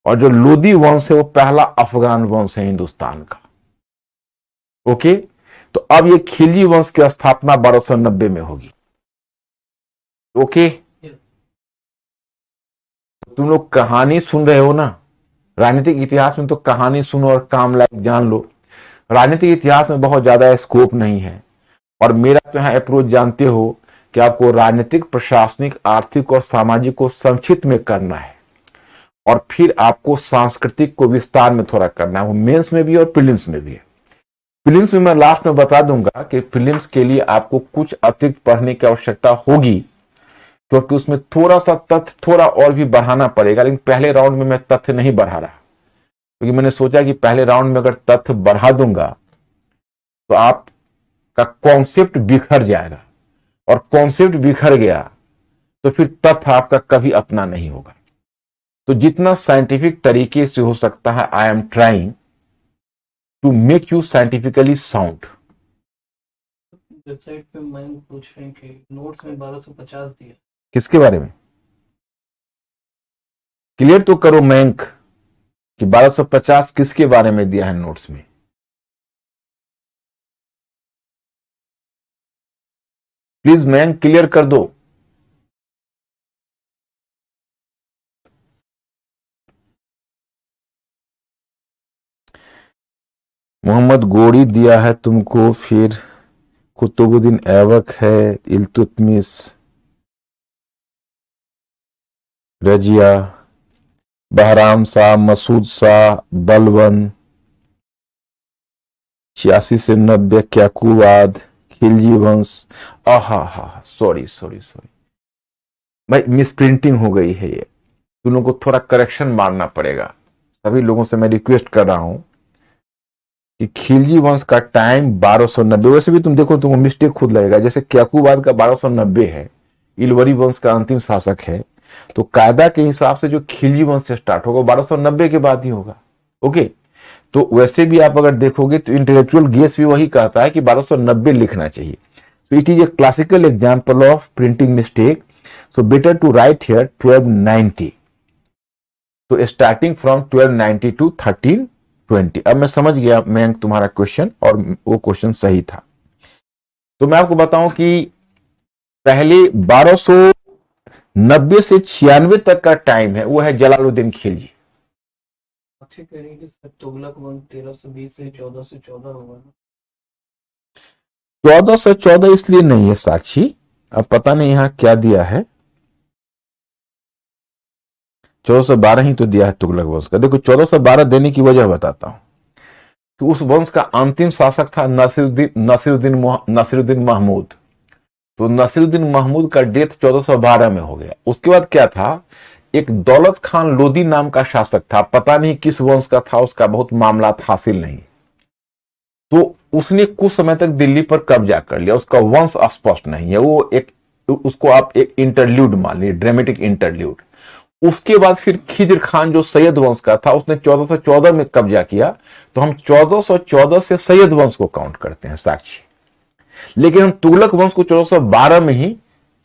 और जो लोदी वंश है वो पहला अफगान वंश है हिंदुस्तान का। ओके, तो अब ये खिलजी वंश की स्थापना 1290 में होगी। Okay, Yes. तुम लोग कहानी सुन रहे हो ना, राजनीतिक इतिहास में तो कहानी सुनो और काम लायक जान लो। राजनीतिक इतिहास में बहुत ज्यादा स्कोप नहीं है, और मेरा तो यहाँ अप्रोच जानते हो कि आपको राजनीतिक, प्रशासनिक, आर्थिक और सामाजिक को संक्षिप्त में करना है, और फिर आपको सांस्कृतिक को विस्तार में थोड़ा करना है। वो मेंस में भी और प्रीलिम्स में भी है। प्रीलिम्स में मैं लास्ट में बता दूंगा कि प्रीलिम्स के लिए आपको कुछ अतिरिक्त पढ़ने की आवश्यकता होगी, क्योंकि उसमें थोड़ा सा तथ्य थोड़ा और भी बढ़ाना पड़ेगा। लेकिन पहले राउंड में मैं तथ्य नहीं बढ़ा रहा, क्योंकि मैंने सोचा कि पहले राउंड में अगर तथ्य बढ़ा दूंगा तो आपका कॉन्सेप्ट बिखर जाएगा, और कॉन्सेप्ट बिखर गया तो फिर तथ्य आपका कभी अपना नहीं होगा। तो जितना साइंटिफिक तरीके से हो सकता है, I am trying to make you scientifically sound. Website पे मैं पूछ रहे हैं कि नोट्स में 1250 दिया। किसके बारे में? क्लियर तो करो मयंक कि 1250 किसके बारे में दिया है नोट्स में। प्लीज मयंक क्लियर कर दो। मोहम्मद गोरी दिया है तुमको, फिर कुतुबुद्दीन ऐबक है, इल्तुतमिश, रजिया, बहराम शाह, मसूद शाह, बलबन, 86 से 90, क्याकूबाद, खिलजी वंश। आहा हा, सॉरी सॉरी सॉरी भाई, मिसप्रिंटिंग हो गई है ये। तुम लोगों को थोड़ा करेक्शन मारना पड़ेगा। सभी लोगों से मैं रिक्वेस्ट कर रहा हूं कि खिलजी वंश का टाइम 1290, वैसे भी तुम देखो तुमको मिस्टेक खुद लगेगा। जैसे क्याकूबाद का 1290 है, इलवरी वंश का अंतिम शासक है, तो कायदा के हिसाब से जो खिलजी वंश से स्टार्ट होगा 1290 के बाद ही होगा। ओके, तो वैसे भी आप अगर देखोगे तो इंटेलेक्चुअल गेस भी वही कहता है कि 1290 लिखना चाहिए। तो it is a classical example of printing mistake, so better to write here 1290। तो स्टार्टिंग फ्रॉम 1290 टू 1320। अब मैं समझ गया मैं तुम्हारा क्वेश्चन, और वो क्वेश्चन सही था। तो मैं आपको बताऊं कि पहले 1290 से 96 तक का टाइम है, वो है जलालुद्दीन खिलजी। अच्छी कह रही है कि सर तुगलक वंश 1320 से 1414 होगा ना। 1414 इसलिए नहीं है साक्षी, अब पता नहीं यहां क्या दिया है। 1412 ही तो दिया है तुगलक वंश का। देखो 1412 देने की वजह बताता हूं कि उस वंश का अंतिम शासक था नसीरुद्दीन महमूद। तो नसीरुद्दीन महमूद का डेथ 1412 में हो गया। उसके बाद क्या था, एक दौलत खान लोदी नाम का शासक था, पता नहीं किस वंश का था, उसका बहुत मामला हासिल नहीं। तो उसने कुछ समय तक दिल्ली पर कब्जा कर लिया, उसका वंश स्पष्ट नहीं है। वो एक, उसको आप एक इंटरल्यूड मान लीजिए, ड्रामेटिक इंटरल्यूड। उसके बाद फिर खिज्र खान जो सैयद वंश का था, उसने 1414 में कब्जा किया, तो हम 1414 से सैयद वंश को काउंट करते हैं साक्षी। लेकिन हम तुगलक वंश को 1412 में ही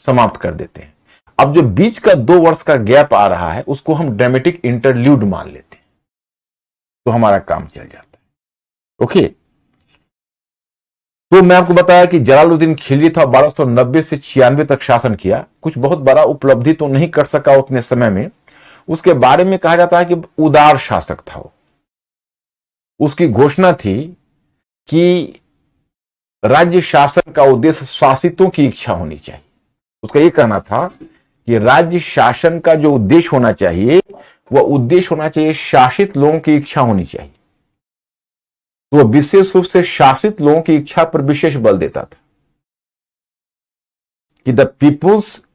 समाप्त कर देते हैं। अब जो बीच का 2 वर्ष का गैप आ रहा है, उसको हम ड्रामेटिक इंटरल्यूड मान लेते हैं, तो हमारा काम चल जाता है। ओके, तो मैं आपको बताया कि जलालुद्दीन खिलजी था, 1290 से 96 तक शासन किया। कुछ बहुत बड़ा उपलब्धि तो नहीं कर सका उतने समय में। उसके बारे में कहा जाता है कि उदार शासक था वो। उसकी घोषणा थी कि राज्य शासन का उद्देश्य शासितों की इच्छा होनी चाहिए। उसका यह कहना था कि राज्य शासन का जो उद्देश्य होना चाहिए, वह उद्देश्य होना चाहिए शासित लोगों की इच्छा होनी चाहिए। तो वह विशेष रूप से शासित लोगों की इच्छा पर विशेष बल देता था कि the people's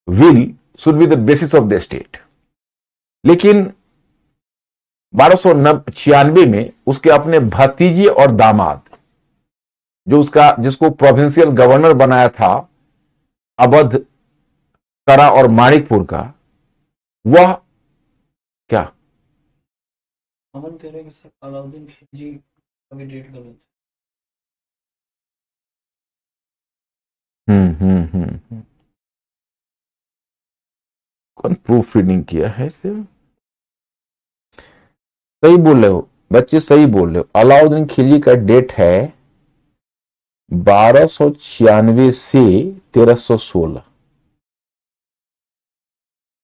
will should be the basis of the state. लेकिन 1296 में उसके अपने भतीजे और दामाद, जिसको प्रोविंशियल गवर्नर बनाया था अवध, तरा और माणिकपुर का, वह क्या, अमन कह रहे हैं कि सर अलाउद्दीन खिलजी अभी डेट गलत है। कौन प्रूफ रीडिंग किया है इसे? सही बोल रहे हो बच्चे, सही बोल रहे हो। अलाउद्दीन खिलजी का डेट है 1296 से 1316।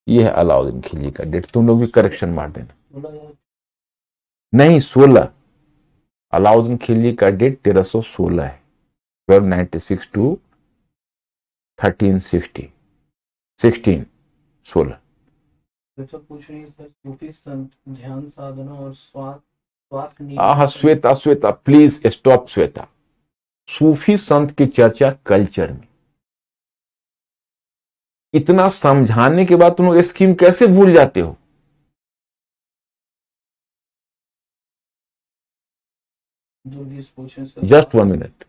ये है अलाउद्दीन खिलजी का डेट। तुम लोग भी करेक्शन मार देना। नहीं 16, अलाउद्दीन खिलजी का डेट 1316 है। 1296 टू 1360, 16। तो पूछ रही है सर, सूफी संत ध्यान साधना और स्वास्थ्य हाँ श्वेता, श्वेता प्लीज स्टॉप श्वेता। सूफी संत की चर्चा कल्चर में, इतना समझाने के बाद तुम लोग स्कीम कैसे भूल जाते हो? Just 1 minute.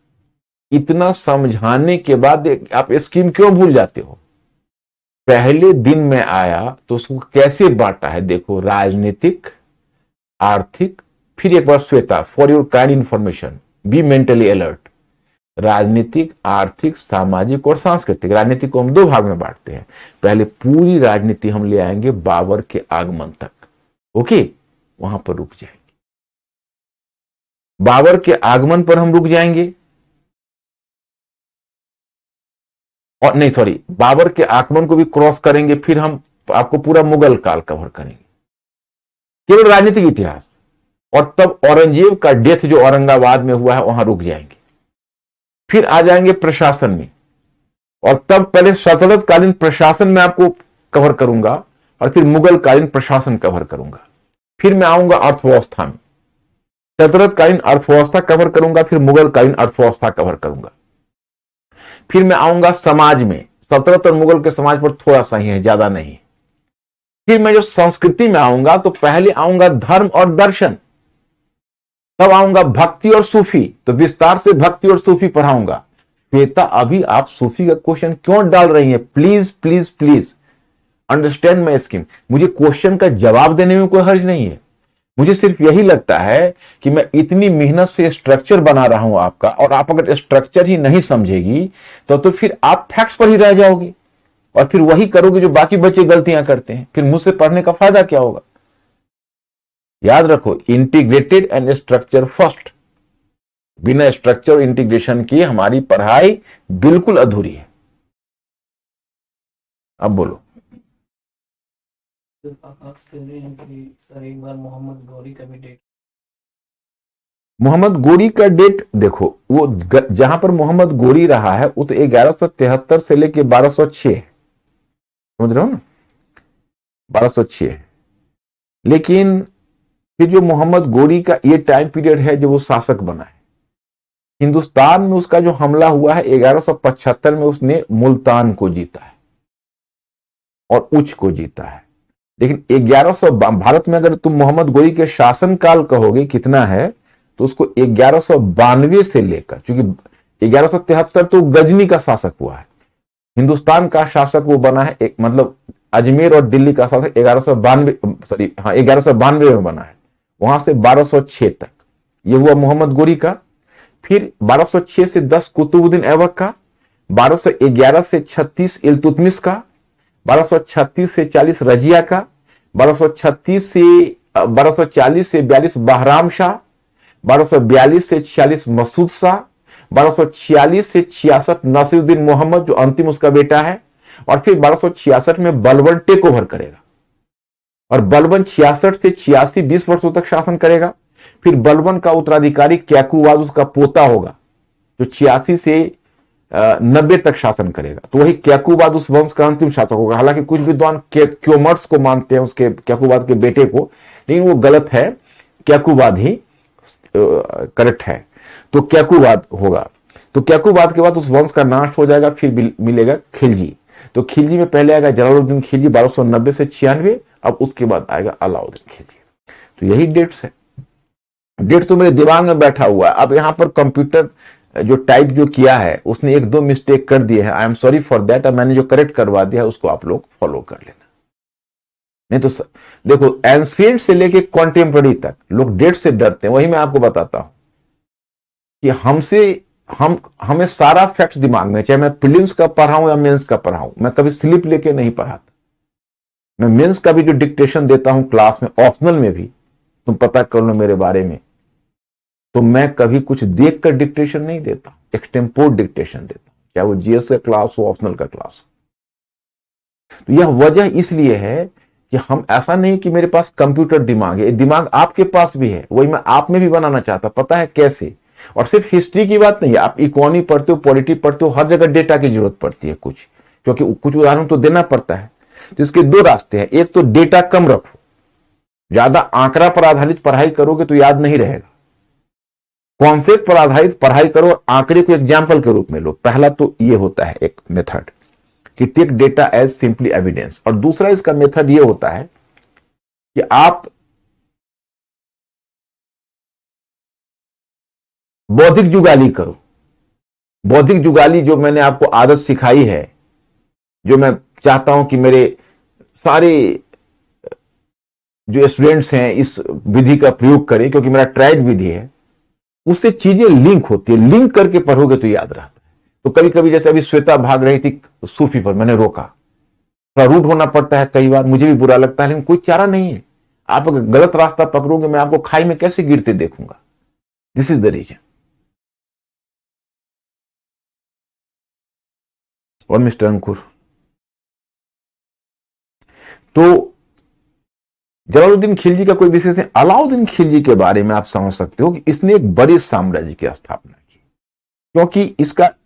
इतना समझाने के बाद आप स्कीम क्यों भूल जाते हो? पहले दिन में आया तो उसको कैसे बांटा है देखो, राजनीतिक, आर्थिक, फिर एक बार Shweta for your kind information, be mentally alert. राजनीतिक, आर्थिक, सामाजिक और सांस्कृतिक। राजनीतिक को हम 2 भाग में बांटते हैं। पहले पूरी राजनीति हम ले आएंगे बाबर के आगमन तक, ओके, वहां पर रुक जाएंगे। बाबर के आगमन पर हम रुक जाएंगे, और नहीं सॉरी, बाबर के आगमन को भी क्रॉस करेंगे, फिर हम आपको पूरा मुगल काल कवर करेंगे, केवल राजनीतिक इतिहास। और तब औरंगजेब का डेथ जो औरंगाबाद में हुआ है वहां रुक जाएंगे। फिर आ जाएंगे प्रशासन में, और तब पहले सल्तनत कालीन प्रशासन में आपको कवर करूंगा, और फिर मुगल कालीन प्रशासन कवर करूंगा। फिर मैं आऊंगा अर्थव्यवस्था में, सल्तनत कालीन अर्थव्यवस्था कवर करूंगा, फिर मुगल कालीन अर्थव्यवस्था कवर करूंगा। फिर मैं आऊंगा समाज में, सल्तनत और मुगल के समाज पर थोड़ा सा ही है, ज्यादा नहीं। फिर मैं जो संस्कृति में आऊंगा तो पहले आऊंगा धर्म और दर्शन, तब आऊंगा भक्ति और सूफी, तो विस्तार से भक्ति और सूफी पढ़ाऊंगा। श्वेता अभी आप सूफी का क्वेश्चन क्यों डाल रही हैं? Please please please understand my scheme. मुझे क्वेश्चन का जवाब देने में कोई हर्ज नहीं है, मुझे सिर्फ यही लगता है कि मैं इतनी मेहनत से स्ट्रक्चर बना रहा हूं आपका, और आप अगर स्ट्रक्चर ही नहीं समझेगी तो फिर आप फैक्ट्स पर ही रह जाओगी, और फिर वही करोगे जो बाकी बच्चे गलतियां करते हैं। फिर मुझसे पढ़ने का फायदा क्या होगा? याद रखो, इंटीग्रेटेड एंड स्ट्रक्चर फर्स्ट। बिना स्ट्रक्चर और इंटीग्रेशन की हमारी पढ़ाई बिल्कुल अधूरी है। अब बोलो। आकाश कह रहे हैं कि सर एक बार मोहम्मद गौरी का भी डेट। मोहम्मद गोरी का डेट देखो, वो जहां पर मोहम्मद गोरी रहा है वो तो 1173 से लेके 1206, समझ रहे हो ना, 1206। लेकिन फिर जो मोहम्मद गोरी का ये टाइम पीरियड है जब वो शासक बना है, हिंदुस्तान में उसका जो हमला हुआ है 1175 में, उसने मुल्तान को जीता है और उच्च को जीता है। लेकिन 1100 भारत में अगर तुम मोहम्मद गोरी के शासन काल कहोगे कितना है, तो उसको 1192 से लेकर, क्योंकि 1173 तो गजनी का शासक हुआ है, हिंदुस्तान का शासक वो बना है, एक मतलब अजमेर और दिल्ली का शासक 1192 में बना है, वहां से 1206 तक ये हुआ मोहम्मद गोरी का। फिर 1206 से 10 कुतुबुद्दीन ऐबक का, 1211 से 36 इल्तुतमिश का, 1236 से 40 रजिया का, 1240 से 42 बहराम शाह, 1242 से 46 मसूद शाह, 1246 से 66 नासिरुद्दीन मोहम्मद जो अंतिम उसका बेटा है, और फिर 1266 में बलबन टेक ओवर करेगा, और बलबन 66 से 86 20 वर्षों तक शासन करेगा। फिर बलबन का उत्तराधिकारी क्याकुबाद उसका पोता होगा जो 86 से 90 तक शासन करेगा, तो वही क्याकुबाद उस वंश का अंतिम शासक होगा। हालांकि कुछ विद्वान क्योमर्स को मानते हैं उसके क्याकुबाद के बेटे को, लेकिन वो गलत है, क्याकुबाद ही करेक्ट है। तो क्याकुबाद होगा, तो क्याकुबाद के बाद उस वंश का नाश हो जाएगा, फिर मिलेगा खिलजी। तो खिलजी में पहले आएगा जलालुद्दीन खिलजी 1290 से 96, अब उसके बाद आएगा अलाउद्दीन खिलजी। तो यही डेट्स है, डेट तो मेरे दिमाग में बैठा हुआ है। अब यहां पर कंप्यूटर जो टाइप जो किया है उसने 1-2 मिस्टेक कर दिए हैं, I am sorry for that. अब मैंने जो करेक्ट करवा दिया है उसको आप लोग फॉलो कर लेना। नहीं तो देखो, एंशिएंट से लेके कॉन्टेम्पररी तक लोग डेट से डरते हैं। वही मैं आपको बताता हूं कि हमें सारा फैक्ट्स दिमाग में, चाहे मैं प्रीलिम्स का पढ़ाऊं या मेंस का पढ़ाऊं, मैं कभी स्लिप लेके नहीं पढ़ाता। मैं मेंस का भी जो डिक्टेशन देता हूं क्लास में, ऑप्शनल में भी, तुम पता कर लो मेरे बारे में, तो मैं कभी कुछ देख कर डिक्टेशन नहीं देता, एक्सटेम्पोर्ड डिक्टेशन देता हूं, चाहे वो जीएस का क्लास हो, ऑप्शनल का क्लास हो। तो यह वजह इसलिए है कि हम, ऐसा नहीं कि मेरे पास कंप्यूटर दिमाग है, दिमाग आपके पास भी है, वही मैं आप में भी बनाना चाहता। पता है कैसे? और सिर्फ हिस्ट्री की बात नहीं है, आप इकोनॉमी पढ़ते हो, पॉलिटी पढ़ते हो, हर जगह डेटा की जरूरत पड़ती है कुछ, क्योंकि कुछ उदाहरण तो देना पड़ता है। तो इसके दो रास्ते हैं, एक तो डेटा कम रखो, ज्यादा आंकड़ा पर आधारित पढ़ाई करोगे तो याद नहीं रहेगा, कॉन्सेप्ट पर आधारित पढ़ाई करो और आंकड़े को एग्जाम्पल के रूप में लो। पहला तो ये होता है एक मेथड कि take data as simply evidence, और दूसरा इसका मेथड ये होता है कि आप बौद्धिक जुगाली करो। बौद्धिक जुगाली जो मैंने आपको आदत सिखाई है, जो मैं चाहता हूं कि मेरे सारे जो स्टूडेंट्स हैं इस विधि का प्रयोग करें, क्योंकि मेरा ट्राइड विधि है, उससे चीजें लिंक होती है, लिंक करके पढ़ोगे तो याद रहता है। तो कभी कभी जैसे अभी श्वेता भाग रही थी सूफी पर, मैंने रोका, थोड़ा रूट होना पड़ता है कई बार, मुझे भी बुरा लगता है, लेकिन कोई चारा नहीं है। आप अगर गलत रास्ता पकड़ोगे, मैं आपको खाई में कैसे गिरते देखूंगा? This is the reason. और मिस्टर अंकुर, तो जलालुद्दीन खिलजी का कोई विशेष नहीं। अलाउद्दीन खिलजी के बारे में आप समझ सकते हो कि इसने एक बड़े साम्राज्य की स्थापना की, क्योंकि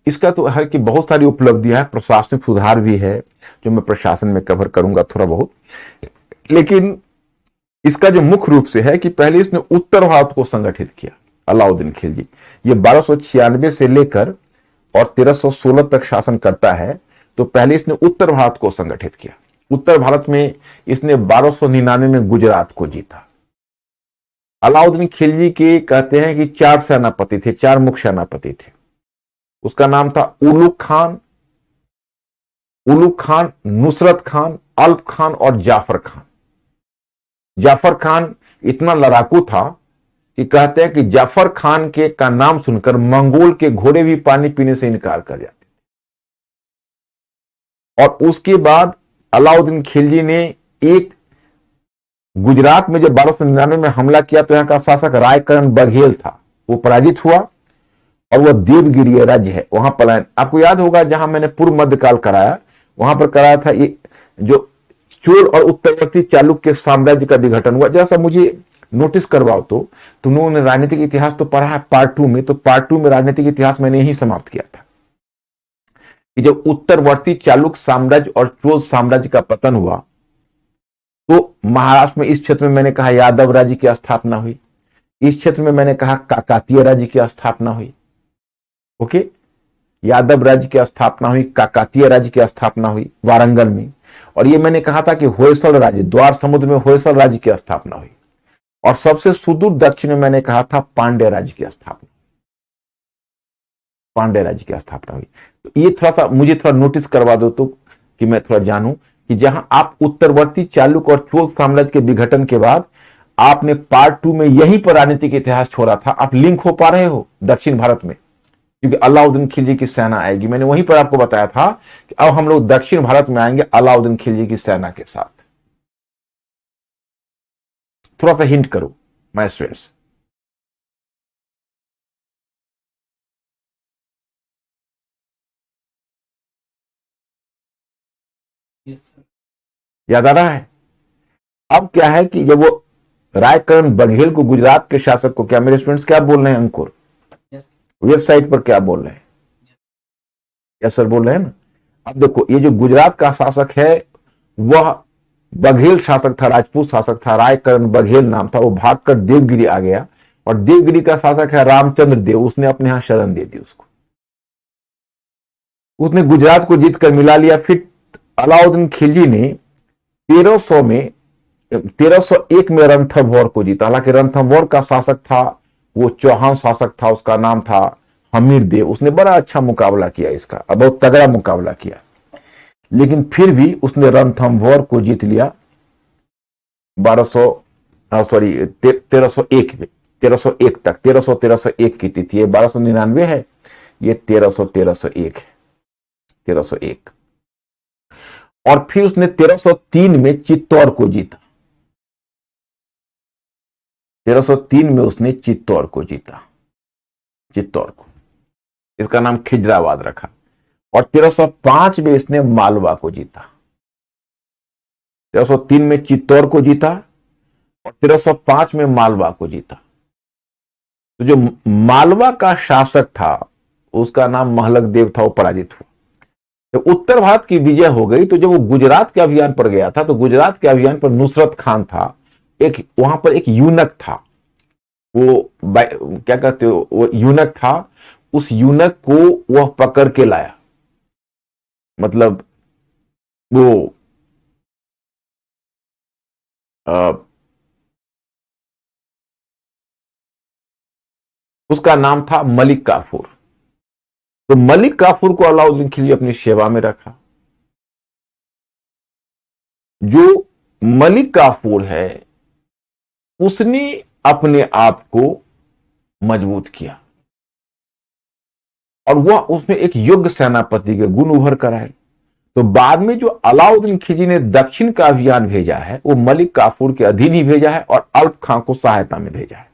इसका तो है कि बहुत सारी उपलब्धियां हैं, प्रशासनिक सुधार भी है जो मैं प्रशासन में कवर करूंगा थोड़ा बहुत, लेकिन इसका जो मुख्य रूप से है कि पहले इसने उत्तर भारत को संगठित किया। अलाउद्दीन खिलजी ये 1296 से लेकर और 1316 तक शासन करता है, तो पहले इसने उत्तर भारत को संगठित किया। उत्तर भारत में इसने 1299 में गुजरात को जीता। अलाउद्दीन खिलजी के कहते हैं कि 4 सेनापति थे, 4 मुख्य सेनापति थे। उसका नाम था उलुग खान, नुसरत खान, अल्प खान और जाफर खान। जाफर खान इतना लड़ाकू था कि कहते हैं कि जाफर खान के का नाम सुनकर मंगोल के घोड़े भी पानी पीने से इनकार कर जाते थे। और उसके बाद अलाउद्दीन खिलजी ने एक गुजरात में जब 1299 में हमला किया तो यहां का शासक रायकरण बघेल था, वो पराजित हुआ और वह देवगिरी राज्य है वहां पलायन। आपको याद होगा जहां मैंने पूर्व मध्यकाल कराया, वहां पर कराया था ये जो चोल और उत्तरवर्ती चालुक्य साम्राज्य का विघटन हुआ। जैसा मुझे नोटिस करवाओ तो तुम लोगों ने राजनीतिक इतिहास तो पढ़ा है पार्ट 2 में, तो पार्ट 2 में राजनीतिक इतिहास मैंने यही समाप्त किया था कि जब उत्तरवर्ती चालुक्य साम्राज्य और चोल साम्राज्य का पतन हुआ तो महाराष्ट्र में इस क्षेत्र में मैंने कहा यादव राज्य की स्थापना हुई, इस क्षेत्र में मैंने कहा काकातीय राज्य की स्थापना हुई। ओके, यादव राज्य की स्थापना हुई, काकातीय राज्य की स्थापना हुई वारंगल में, और ये मैंने कहा था कि होयसल राज्य, द्वार समुद्र में होयसल राज्य की स्थापना हुई, और सबसे सुदूर दक्षिण में मैंने कहा था पांड्य राज्य की स्थापना, पांड्य राज्य की स्थापना हुई। तो ये थोड़ा सा मुझे थोड़ा नोटिस करवा दो तो कि मैं थोड़ा जानूं कि जहां आप उत्तरवर्ती चालुक्य और चोल साम्राज्य के विघटन के बाद आपने पार्ट 2 में यहीं पर राजनीतिक इतिहास छोड़ा था, आप लिंक हो पा रहे हो दक्षिण भारत में, क्योंकि अलाउद्दीन खिलजी की सेना आएगी। मैंने वहीं पर आपको बताया था कि अब हम लोग दक्षिण भारत में आएंगे अलाउद्दीन खिलजी की सेना के साथ। थोड़ा सा हिंट करो माय स्टूडेंट्स। Yes sir. याद आ रहा है? अब क्या है कि जब वो रायकरण बघेल को, गुजरात के शासक को, क्या मेरे स्टूडेंट्स क्या बोल रहे हैं अंकुर? यस वेबसाइट पर क्या बोल रहे हैं? यस सर बोल रहे हैं ना। अब देखो ये जो गुजरात का शासक है वह बघेल शासक था, राजपूत शासक था, रायकरण बघेल नाम था। वो भागकर देवगिरी आ गया और देवगिरी का शासक है रामचंद्र देव, उसने अपने यहां शरण दे दी उसको, उसने गुजरात को जीतकर मिला लिया। फिर अलाउद्दीन खिलजी ने 1301 में रणथंभौर को जीता। हालांकि रणथंभौर का शासक था वो चौहान शासक था, उसका नाम था हमीर देव, उसने बड़ा अच्छा मुकाबला किया इसका, बहुत तगड़ा मुकाबला किया, लेकिन फिर भी उसने रणथंभौर को जीत लिया 1301 में, 1301 तक, 1301 की तिथि, ये 1299 है, ये 1301 है, 1301। और फिर उसने 1303 में चित्तौड़ को जीता। 1303 में उसने चित्तौड़ को जीता, चित्तौड़ को, इसका नाम खिजराबाद रखा। और 1305 में इसने मालवा को जीता। 1303 में चित्तौड़ को जीता और 1305 में मालवा को जीता। तो जो मालवा का शासक था उसका नाम महलक देव था, वो पराजित हुआ। जब उत्तर भारत की विजय हो गई तो जब वो गुजरात के अभियान पर गया था, तो गुजरात के अभियान पर नुसरत खान था, एक वहां पर एक यूनक था, वो क्या कहते हो, वो यूनक था, उस यूनक को वह पकड़ के लाया। मतलब वो उसका नाम था मलिक काफूर। तो मलिक काफूर को अलाउद्दीन खिलजी अपनी सेवा में रखा। जो मलिक काफूर है उसने अपने आप को मजबूत किया और वह उसमें एक योग्य सेनापति के गुण उभर कर आए। तो बाद में जो अलाउद्दीन खिलजी ने दक्षिण का अभियान भेजा है वो मलिक काफूर के अधीन ही भेजा है और अल्प खां को सहायता में भेजा है।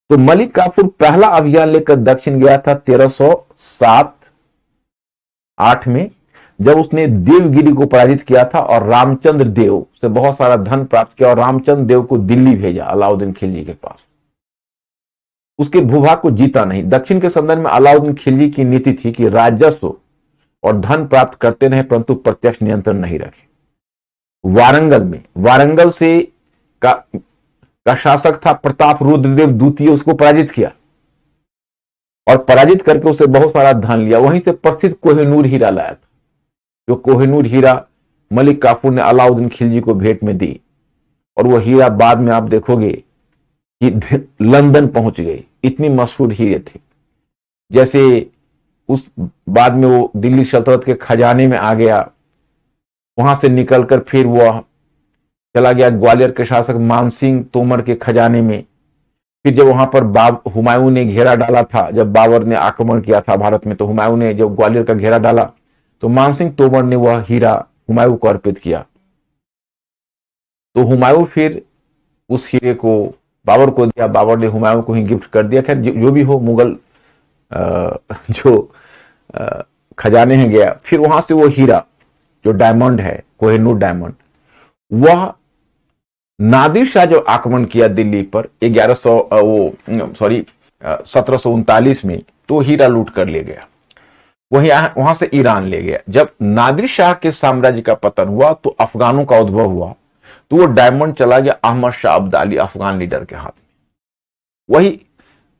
तो मलिक काफूर पहला अभियान लेकर दक्षिण गया था 1307-8 में, जब उसने देवगिरी को पराजित किया था और रामचंद्र देव से बहुत सारा धन प्राप्त किया और रामचंद्र देव को दिल्ली भेजा अलाउद्दीन खिलजी के पास। उसके भूभाग को जीता नहीं। दक्षिण के संदर्भ में अलाउद्दीन खिलजी की नीति थी कि राजस्व और धन प्राप्त करते रहे परंतु प्रत्यक्ष नियंत्रण नहीं रखे। वारंगल में, वारंगल से का शासक था प्रताप रुद्रदेव द्वितीय, उसको पराजित किया और पराजित करके उसे बहुत सारा धन लिया। वहीं से प्रसिद्ध कोहिनूर हीरा लाया था, जो कोहिनूर हीरा मलिक काफूर ने अलाउद्दीन खिलजी को भेंट में दी और वह हीरा बाद में आप देखोगे कि लंदन पहुंच गई, इतनी मशहूर हीरे थे। जैसे उस बाद में वो दिल्ली सल्तनत के खजाने में आ गया, वहां से निकलकर फिर वह चला गया ग्वालियर के शासक मानसिंह तोमर के खजाने में। फिर जब वहां पर हुमायूं ने घेरा डाला था, जब बाबर ने आक्रमण किया था भारत में, तो हुमायूं ने जब ग्वालियर का घेरा डाला तो मानसिंह तोमर ने वह हीरा हुमायूं को अर्पित किया। तो हुमायूं फिर उस हीरे को बाबर को दिया, बाबर ने हुमायूं को ही गिफ्ट कर दिया। खैर जो भी हो, मुगल जो खजाने में गया, फिर वहां से वो हीरा जो डायमंड है, कोहिनूर डायमंड, वह नादिर शाह जो आक्रमण किया दिल्ली पर 1739 में, तो हीरा लूट कर ले गया, वहां से ईरान ले गया। जब नादिर शाह के साम्राज्य का पतन हुआ तो अफगानों का उद्भव हुआ, तो वो डायमंड चला गया अहमद शाह अब्दाली अफगान लीडर के हाथ में, वही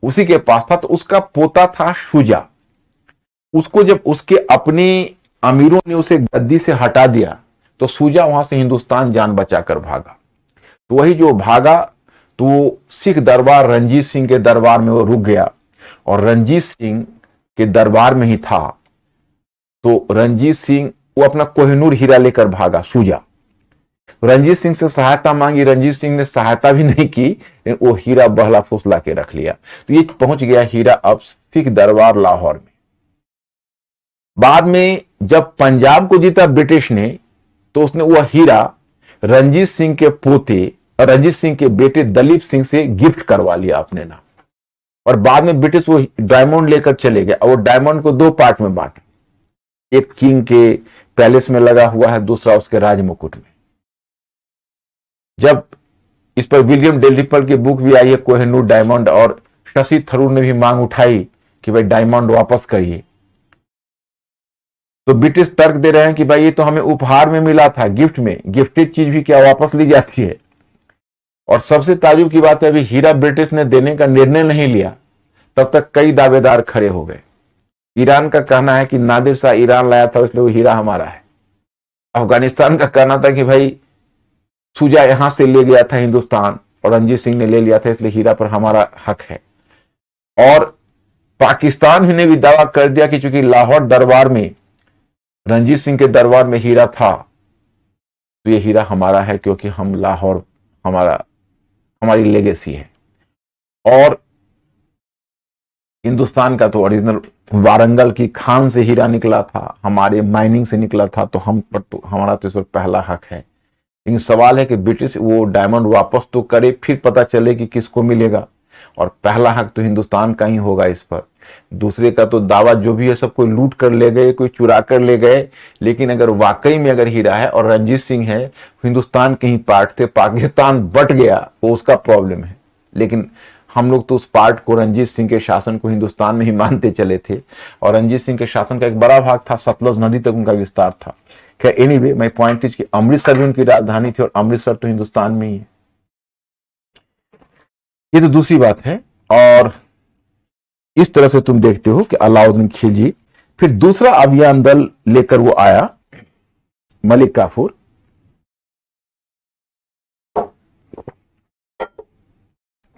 उसी के पास था। तो उसका पोता था शुजा, उसको जब उसके अपने अमीरों ने उसे गद्दी से हटा दिया तो शुजा वहां से हिंदुस्तान जान बचाकर भागा। तो वही जो भागा तो सिख दरबार रणजीत सिंह के दरबार में वो रुक गया और रणजीत सिंह के दरबार में ही था। तो रणजीत सिंह वो अपना कोहिनूर हीरा लेकर भागा शुजा। रंजीत सिंह से सहायता मांगी, रंजीत सिंह ने सहायता भी नहीं की, वो हीरा बहला फुसला के रख लिया। तो ये पहुंच गया हीरा अब सिख दरबार लाहौर में। बाद में जब पंजाब को जीता ब्रिटिश ने, तो उसने वह हीरा रंजीत सिंह के पोते और रंजीत सिंह के बेटे दलीप सिंह से गिफ्ट करवा लिया अपने नाम। और बाद में ब्रिटिश वो डायमंड लेकर चले गए और वो डायमंड को दो पार्ट में बांटा, एक किंग के पैलेस में लगा हुआ है, दूसरा उसके राज मुकुट में। जब इस पर विलियम डेलिपल की बुक भी आई है कोहिनूर डायमंड, और शशि थरूर ने भी मांग उठाई कि भाई डायमंड वापस करिए, तो ब्रिटिश तर्क दे रहे हैं कि भाई ये तो हमें उपहार में मिला था, गिफ्ट में, गिफ्टेड चीज भी क्या वापस ली जाती है। और सबसे ताजुब की बात है, अभी हीरा ब्रिटिश ने देने का निर्णय नहीं लिया, तब तक कई दावेदार खड़े हो गए। ईरान का कहना है कि नादिर शाह ईरान लाया था इसलिए वो हीरा हमारा है। अफगानिस्तान का कहना था कि भाई शुजा यहां से ले गया था हिंदुस्तान और रणजीत सिंह ने ले लिया था इसलिए हीरा पर हमारा हक है। और पाकिस्तान ने भी दावा कर दिया कि चूंकि लाहौर दरबार में रणजीत सिंह के दरबार में हीरा था, तो ये हीरा हमारा है क्योंकि हम लाहौर हमारी लेगेसी है। और हिंदुस्तान का तो ओरिजिनल वारंगल की खान से हीरा निकला था, हमारे माइनिंग से निकला था, तो हम पर तो हमारा तो इस पर पहला हक है। लेकिन सवाल है कि ब्रिटिश वो डायमंड वापस तो करे, फिर पता चले कि किसको मिलेगा। और पहला हक तो हिंदुस्तान का ही होगा इस पर। दूसरे का तो दावा जो भी है सब कोई लूट कर ले गए, कोई चुरा कर ले गए। लेकिन अगर वाकई में अगर हीरा है और रणजीत सिंह है, हिंदुस्तान के ही पार्ट थे, पाकिस्तान बट गया वो उसका प्रॉब्लम है। लेकिन हम लोग तो उस पार्ट को, रणजीत सिंह के शासन को हिंदुस्तान में ही मानते चले थे। और रणजीत सिंह के शासन का एक बड़ा भाग था, सतलज नदी तक उनका विस्तार था। खैर एनीवे, माय पॉइंट इज कि अमृतसर भी उनकी राजधानी थी और अमृतसर तो हिंदुस्तान में ही है। ये तो दूसरी बात है। और इस तरह से तुम देखते हो कि अलाउद्दीन खिलजी, फिर दूसरा अभियान दल लेकर वो आया, मलिक काफूर।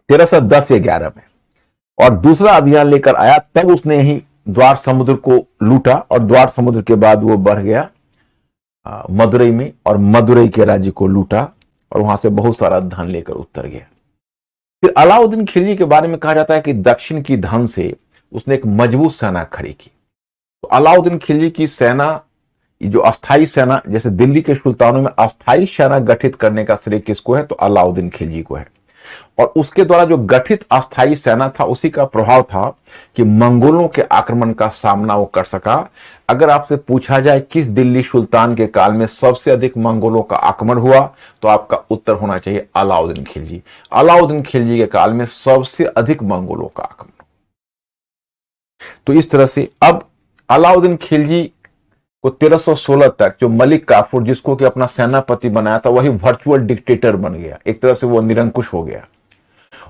तेरह सौ 10-11 में, और दूसरा अभियान लेकर आया, तब उसने ही द्वार समुद्र को लूटा। और द्वार समुद्र के बाद वो बढ़ गया मदुरई में, और मदुरई के राज्य को लूटा और वहां से बहुत सारा धन लेकर उतर गया। फिर अलाउद्दीन खिलजी के बारे में कहा जाता है कि दक्षिण की धन से उसने एक मजबूत सेना खड़ी की। तो अलाउद्दीन खिलजी की सेना, जो अस्थाई सेना, जैसे दिल्ली के सुल्तानों में अस्थाई सेना गठित करने का श्रेय किसको है, तो अलाउद्दीन खिलजी को है। और उसके द्वारा जो गठित अस्थाई सेना था, उसी का प्रभाव था कि मंगोलों के आक्रमण का सामना वो कर सका। अगर आपसे पूछा जाए किस दिल्ली सुल्तान के काल में सबसे अधिक मंगोलों का आक्रमण हुआ, तो आपका उत्तर होना चाहिए अलाउद्दीन खिलजी। अलाउद्दीन खिलजी के काल में सबसे अधिक मंगोलों का आक्रमण। तो इस तरह से अब अलाउद्दीन खिलजी को 1316 तक जो मलिक काफूर, जिसको कि अपना सेनापति बनाया था, वही वर्चुअल डिक्टेटर बन गया। एक तरह से वो निरंकुश हो गया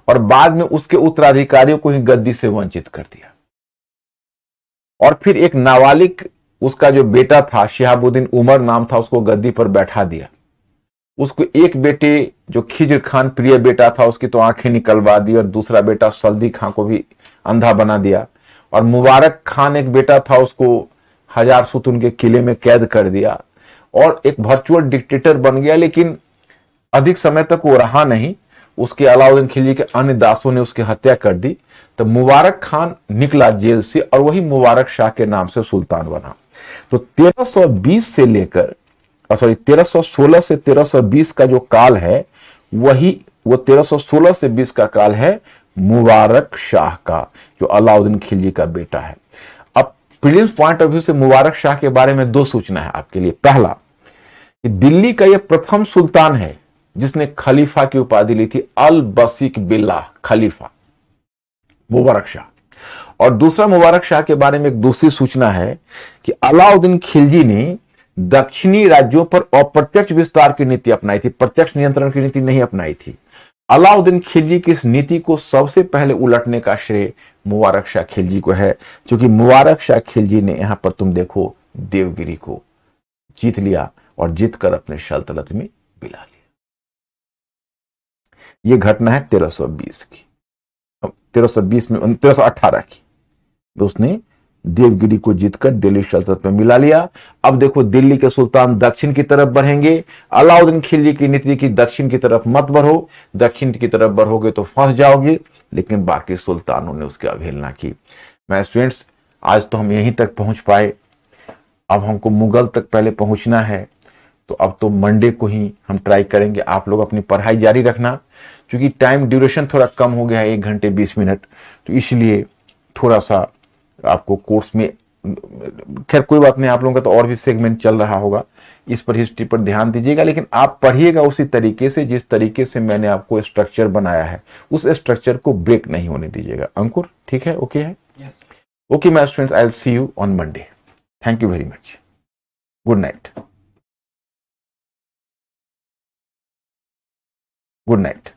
और बाद में उसके उत्तराधिकारियों को ही गद्दी से वंचित कर दिया। और फिर एक नाबालिग उसका जो बेटा था, शिहाबुद्दीन उमर नाम था, उसको गद्दी पर बैठा दिया। उसको एक बेटे जो खिज्र खान प्रिय बेटा था, उसकी तो आंखें निकलवा दी, और दूसरा बेटा सल्दी खां को भी अंधा बना दिया। और मुबारक खान एक बेटा था, उसको हजार सुतून के किले में कैद कर दिया और एक वर्चुअल डिक्टेटर बन गया। लेकिन अधिक समय तक वो रहा नहीं, उसके अलाउद्दीन खिलजी के अन्य दासों ने उसकी हत्या कर दी। तो मुबारक खान निकला जेल से और वही मुबारक शाह के नाम से सुल्तान बना। तो 1320 से लेकर 1316 से 1320 का जो काल है, वही वो 1316 से 20 का काल है मुबारक शाह का, जो अलाउद्दीन खिलजी का बेटा है। अब प्रीलिम्स पॉइंट ऑफ व्यू से मुबारक शाह के बारे में दो सूचना है आपके लिए। पहला, कि दिल्ली का यह प्रथम सुल्तान है जिसने खलीफा की उपाधि ली थी, अल बसीक बिल्लाह खलीफा, मुबारक शाह। और दूसरा, मुबारक शाह के बारे में एक दूसरी सूचना है कि अलाउद्दीन खिलजी ने दक्षिणी राज्यों पर अप्रत्यक्ष विस्तार की नीति अपनाई थी, प्रत्यक्ष नियंत्रण की नीति नहीं अपनाई थी। अलाउद्दीन खिलजी की इस नीति को सबसे पहले उलटने का श्रेय मुबारक शाह खिलजी को है, क्योंकि मुबारक शाह खिलजी ने यहां पर तुम देखो देवगिरी को जीत लिया और जीतकर अपने सल्तनत में बिला लिया। यह घटना है 1320 की। 1320 में 1318 की, तो उसने देवगिरी को जीतकर दिल्ली सल्तनत में मिला लिया। अब देखो, दिल्ली के सुल्तान दक्षिण की तरफ बढ़ेंगे। अलाउद्दीन खिलजी की नीति की दक्षिण की तरफ मत बढ़ो, दक्षिण की तरफ बढ़ोगे तो फंस जाओगे। लेकिन बाकी सुल्तानों ने उसकी अवहेलना की। मैं स्टूडेंट्स, आज तो हम यहीं तक पहुंच पाए, अब हमको मुगल तक पहले पहुंचना है। तो अब तो मंडे को ही हम ट्राई करेंगे। आप लोग अपनी पढ़ाई जारी रखना, क्योंकि टाइम ड्यूरेशन थोड़ा कम हो गया है, 1 घंटे 20 मिनट, तो इसलिए थोड़ा सा आपको कोर्स में, खैर कोई बात नहीं, आप लोगों का तो और भी सेगमेंट चल रहा होगा, इस पर हिस्ट्री पर ध्यान दीजिएगा। लेकिन आप पढ़िएगा उसी तरीके से जिस तरीके से मैंने आपको स्ट्रक्चर बनाया है, उस स्ट्रक्चर को ब्रेक नहीं होने दीजिएगा। अंकुर, ठीक है? ओके है? Okay my students, I will see you on Monday. Thank you very much. Good night. Good night.